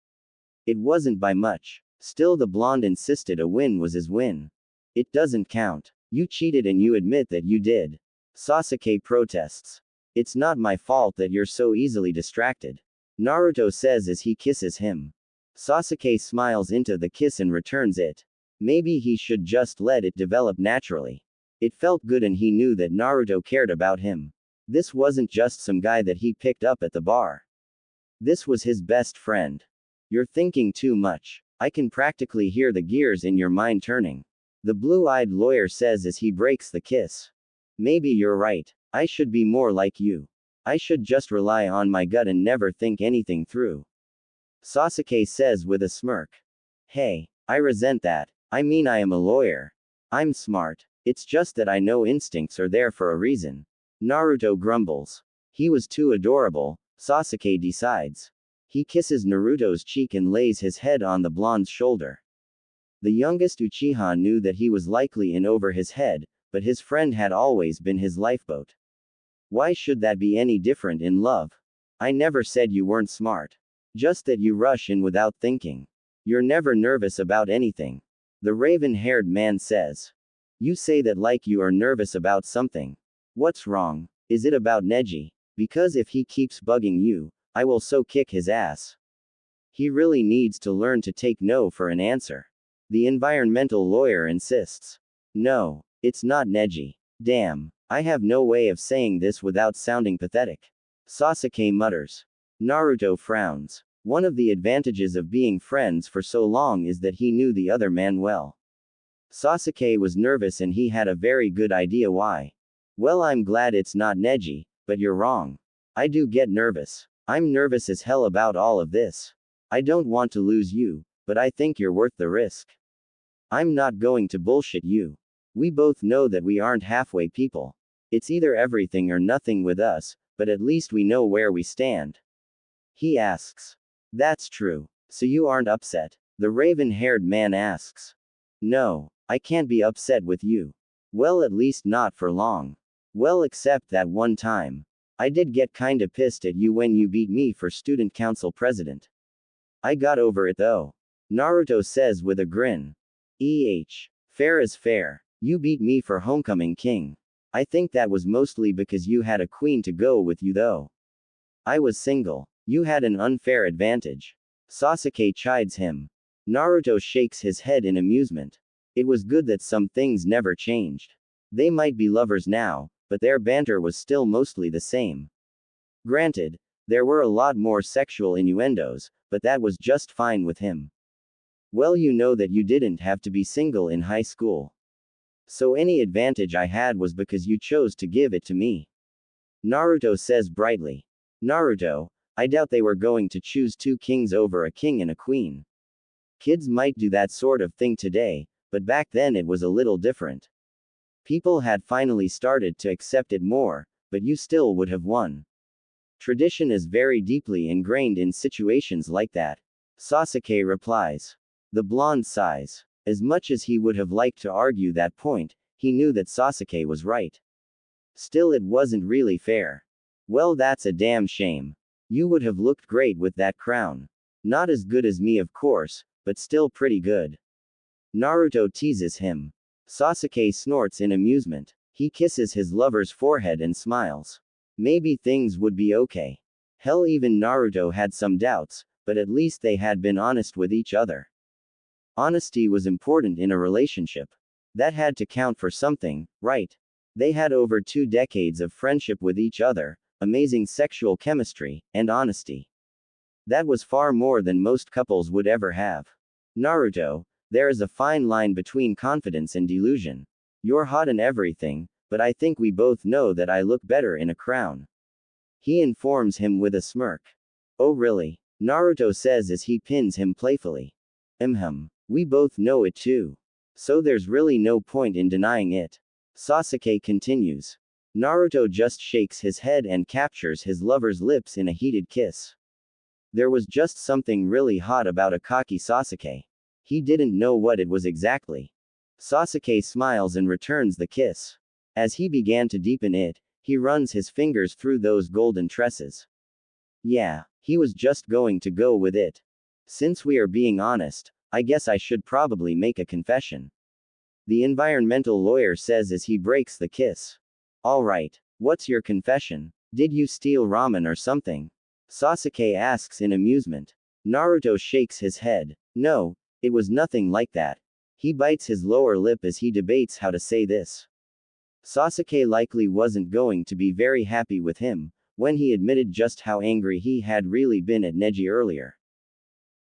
It wasn't by much. Still, the blonde insisted a win was his win. It doesn't count. You cheated and you admit that you did. Sasuke protests. It's not my fault that you're so easily distracted. Naruto says as he kisses him. Sasuke smiles into the kiss and returns it. Maybe he should just let it develop naturally. It felt good and he knew that Naruto cared about him. This wasn't just some guy that he picked up at the bar. This was his best friend. You're thinking too much. I can practically hear the gears in your mind turning. The blue-eyed lawyer says as he breaks the kiss. Maybe you're right. I should be more like you. I should just rely on my gut and never think anything through. Sasuke says with a smirk. Hey, I resent that. I mean, I am a lawyer. I'm smart. It's just that I know instincts are there for a reason. Naruto grumbles. He was too adorable, Sasuke decides. He kisses Naruto's cheek and lays his head on the blonde's shoulder. The youngest Uchiha knew that he was likely in over his head, but his friend had always been his lifeboat. Why should that be any different in love? I never said you weren't smart. Just that you rush in without thinking. You're never nervous about anything. The raven-haired man says. You say that like you are nervous about something. What's wrong? Is it about Neji? Because if he keeps bugging you, I will so kick his ass. He really needs to learn to take no for an answer. The environmental lawyer insists. No, it's not Neji. Damn, I have no way of saying this without sounding pathetic. Sasuke mutters. Naruto frowns. One of the advantages of being friends for so long is that he knew the other man well. Sasuke was nervous and he had a very good idea why. Well, I'm glad it's not Neji, but you're wrong. I do get nervous. I'm nervous as hell about all of this. I don't want to lose you, but I think you're worth the risk. I'm not going to bullshit you. We both know that we aren't halfway people. It's either everything or nothing with us, but at least we know where we stand. He asks. That's true. So you aren't upset? The raven-haired man asks. No, I can't be upset with you. Well, at least not for long. Well, except that one time. I did get kinda pissed at you when you beat me for student council president. I got over it though. Naruto says with a grin. Fair is fair. You beat me for homecoming king. I think that was mostly because you had a queen to go with you though. I was single. You had an unfair advantage. Sasuke chides him. Naruto shakes his head in amusement. It was good that some things never changed. They might be lovers now, but their banter was still mostly the same. Granted, there were a lot more sexual innuendos, but that was just fine with him. Well, you know that you didn't have to be single in high school. So any advantage I had was because you chose to give it to me. Naruto says brightly. Naruto, I doubt they were going to choose two kings over a king and a queen. Kids might do that sort of thing today, but back then it was a little different. People had finally started to accept it more, but you still would have won. Tradition is very deeply ingrained in situations like that. Sasuke replies. The blonde sighs. As much as he would have liked to argue that point, he knew that Sasuke was right. Still, it wasn't really fair. Well, that's a damn shame. You would have looked great with that crown. Not as good as me, of course, but still pretty good. Naruto teases him. Sasuke snorts in amusement. He kisses his lover's forehead and smiles. Maybe things would be okay. Hell, even Naruto had some doubts, but at least they had been honest with each other. Honesty was important in a relationship. That had to count for something, right? They had over 2 decades of friendship with each other, amazing sexual chemistry, and honesty. That was far more than most couples would ever have. Naruto, there is a fine line between confidence and delusion. You're hot and everything, but I think we both know that I look better in a crown. He informs him with a smirk. Oh really? Naruto says as he pins him playfully. We both know it too. So there's really no point in denying it. Sasuke continues. Naruto just shakes his head and captures his lover's lips in a heated kiss. There was just something really hot about Akaki Sasuke. He didn't know what it was exactly. Sasuke smiles and returns the kiss. As he began to deepen it, he runs his fingers through those golden tresses. Yeah, he was just going to go with it. Since we are being honest, I guess I should probably make a confession. The environmental lawyer says as he breaks the kiss. Alright, what's your confession? Did you steal ramen or something? Sasuke asks in amusement. Naruto shakes his head. No, it was nothing like that. He bites his lower lip as he debates how to say this. Sasuke likely wasn't going to be very happy with him, when he admitted just how angry he had really been at Neji earlier.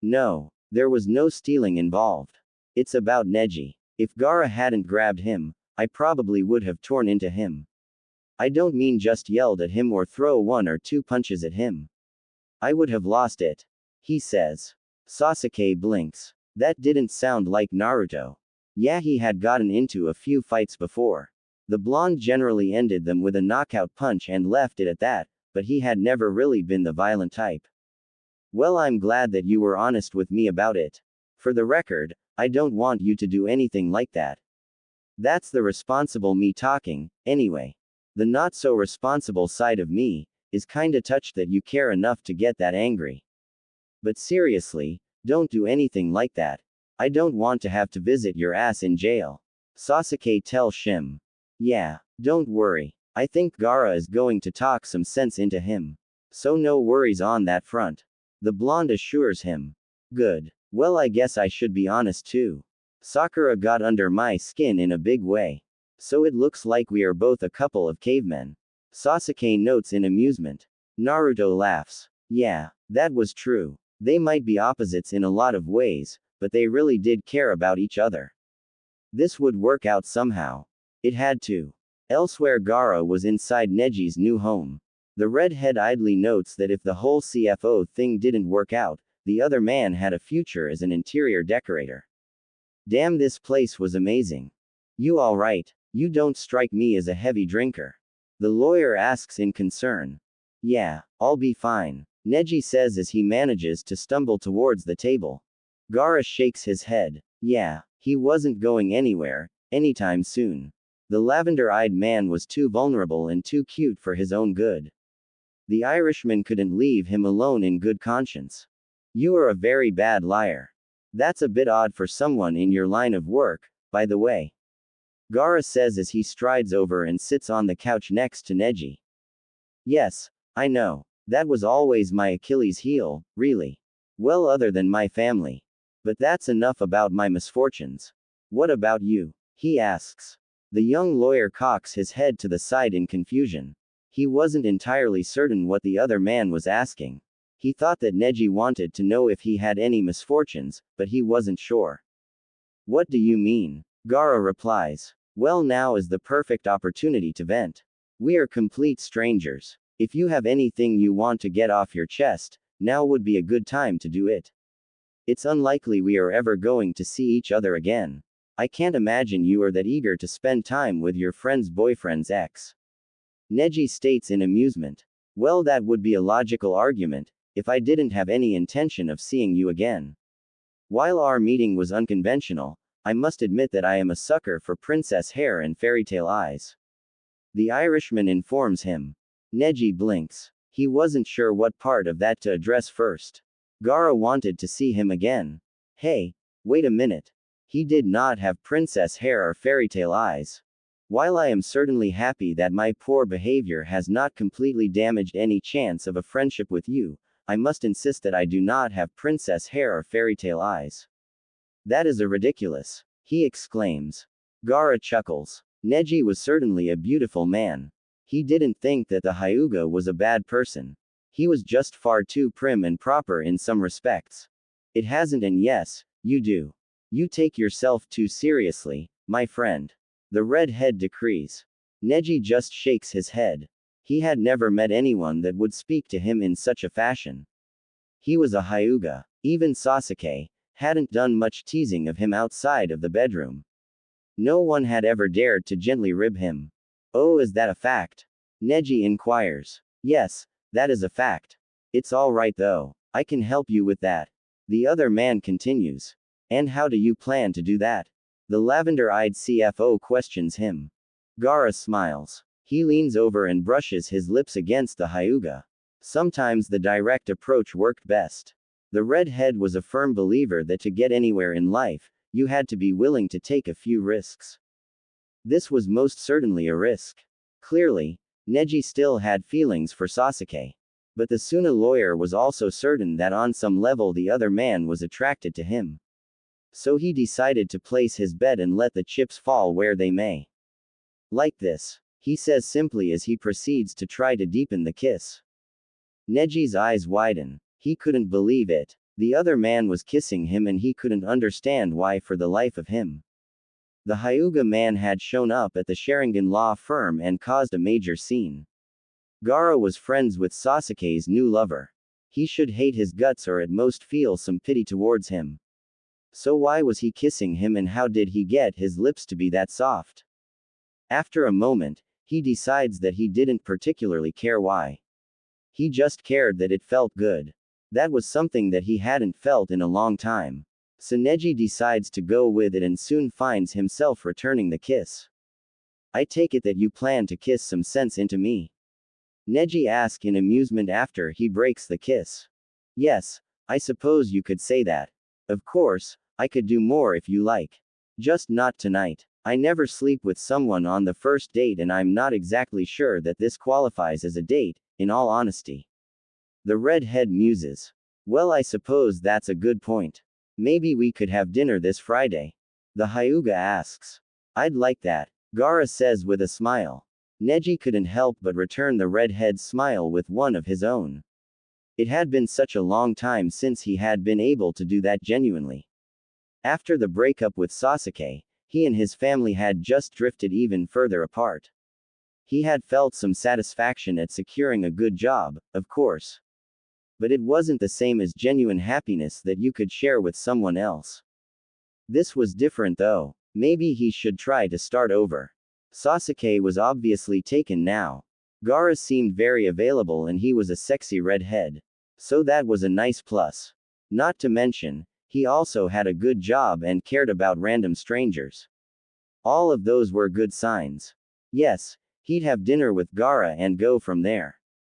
No, there was no stealing involved. It's about Neji. If Gaara hadn't grabbed him, I probably would have torn into him. I don't mean just yelled at him or throw 1 or 2 punches at him. I would have lost it. He says. Sasuke blinks. That didn't sound like Naruto. Yeah, he had gotten into a few fights before. The blonde generally ended them with a knockout punch and left it at that, but he had never really been the violent type. Well, I'm glad that you were honest with me about it. For the record, I don't want you to do anything like that. That's the responsible me talking, anyway. The not so responsible side of me is kinda touched that you care enough to get that angry. But seriously, don't do anything like that. I don't want to have to visit your ass in jail. Sasuke tells Shim. Yeah, don't worry. I think Gaara is going to talk some sense into him. So no worries on that front. The blonde assures him. Good. Well, I guess I should be honest too. Sakura got under my skin in a big way. So it looks like we are both a couple of cavemen. Sasuke notes in amusement. Naruto laughs. Yeah, that was true. They might be opposites in a lot of ways, but they really did care about each other. This would work out somehow. It had to. Elsewhere, Gaara was inside Neji's new home. The redhead idly notes that if the whole CFO thing didn't work out, the other man had a future as an interior decorator. Damn, this place was amazing. You alright? You don't strike me as a heavy drinker. The lawyer asks in concern. Yeah, I'll be fine. Neji says as he manages to stumble towards the table. Gaara shakes his head. Yeah, he wasn't going anywhere, anytime soon. The lavender-eyed man was too vulnerable and too cute for his own good. The Irishman couldn't leave him alone in good conscience. You are a very bad liar. That's a bit odd for someone in your line of work, by the way. Gaara says as he strides over and sits on the couch next to Neji. Yes, I know. That was always my Achilles heel, really. Well, other than my family. But that's enough about my misfortunes. What about you? He asks. The young lawyer cocks his head to the side in confusion. He wasn't entirely certain what the other man was asking. He thought that Neji wanted to know if he had any misfortunes, but he wasn't sure. What do you mean? Gaara replies. Well, now is the perfect opportunity to vent. We are complete strangers. If you have anything you want to get off your chest, now would be a good time to do it. It's unlikely we are ever going to see each other again. I can't imagine you are that eager to spend time with your friend's boyfriend's ex. Neji states in amusement. Well, that would be a logical argument, if I didn't have any intention of seeing you again. While our meeting was unconventional, I must admit that I am a sucker for princess hair and fairy tale eyes. The Irishman informs him. Neji blinks. He wasn't sure what part of that to address first. Gaara wanted to see him again. Hey, wait a minute. He did not have princess hair or fairy tale eyes. While I am certainly happy that my poor behavior has not completely damaged any chance of a friendship with you, I must insist that I do not have princess hair or fairy tale eyes. That is ridiculous, he exclaims. Gaara chuckles. Neji was certainly a beautiful man. He didn't think that the Hyuga was a bad person. He was just far too prim and proper in some respects. It hasn't, and yes, you do. You take yourself too seriously, my friend. The redhead decrees. Neji just shakes his head. He had never met anyone that would speak to him in such a fashion. He was a Hyuga. Even Sasuke hadn't done much teasing of him outside of the bedroom. No one had ever dared to gently rib him. Oh, is that a fact? Neji inquires. Yes, that is a fact. It's all right though. I can help you with that. The other man continues. And how do you plan to do that? The lavender-eyed CFO questions him. Gaara smiles. He leans over and brushes his lips against the Hyuga. Sometimes the direct approach worked best. The redhead was a firm believer that to get anywhere in life, you had to be willing to take a few risks. This was most certainly a risk. Clearly, Neji still had feelings for Sasuke. But the Suna lawyer was also certain that on some level the other man was attracted to him. So he decided to place his bet and let the chips fall where they may. Like this, he says simply as he proceeds to try to deepen the kiss. Neji's eyes widen. He couldn't believe it. The other man was kissing him and he couldn't understand why for the life of him. The Hyuga man had shown up at the Sharingan law firm and caused a major scene. Gaara was friends with Sasuke's new lover. He should hate his guts or at most feel some pity towards him. So why was he kissing him and how did he get his lips to be that soft? After a moment, he decides that he didn't particularly care why. He just cared that it felt good. That was something that he hadn't felt in a long time. So Neji decides to go with it and soon finds himself returning the kiss. I take it that you plan to kiss some sense into me? Neji asks in amusement after he breaks the kiss. Yes, I suppose you could say that. Of course, I could do more if you like. Just not tonight. I never sleep with someone on the first date and I'm not exactly sure that this qualifies as a date, in all honesty. The redhead muses. Well, I suppose that's a good point. Maybe we could have dinner this Friday. The Hyuga asks. I'd like that, Gaara says with a smile. Neji couldn't help but return the redhead's smile with one of his own. It had been such a long time since he had been able to do that genuinely. After the breakup with Sasuke, he and his family had just drifted even further apart. He had felt some satisfaction at securing a good job, of course. But it wasn't the same as genuine happiness that you could share with someone else. This was different though. Maybe he should try to start over. Sasuke was obviously taken now. Gaara seemed very available and he was a sexy redhead. So that was a nice plus. Not to mention, he also had a good job and cared about random strangers. All of those were good signs. Yes, he'd have dinner with Gaara and go from there.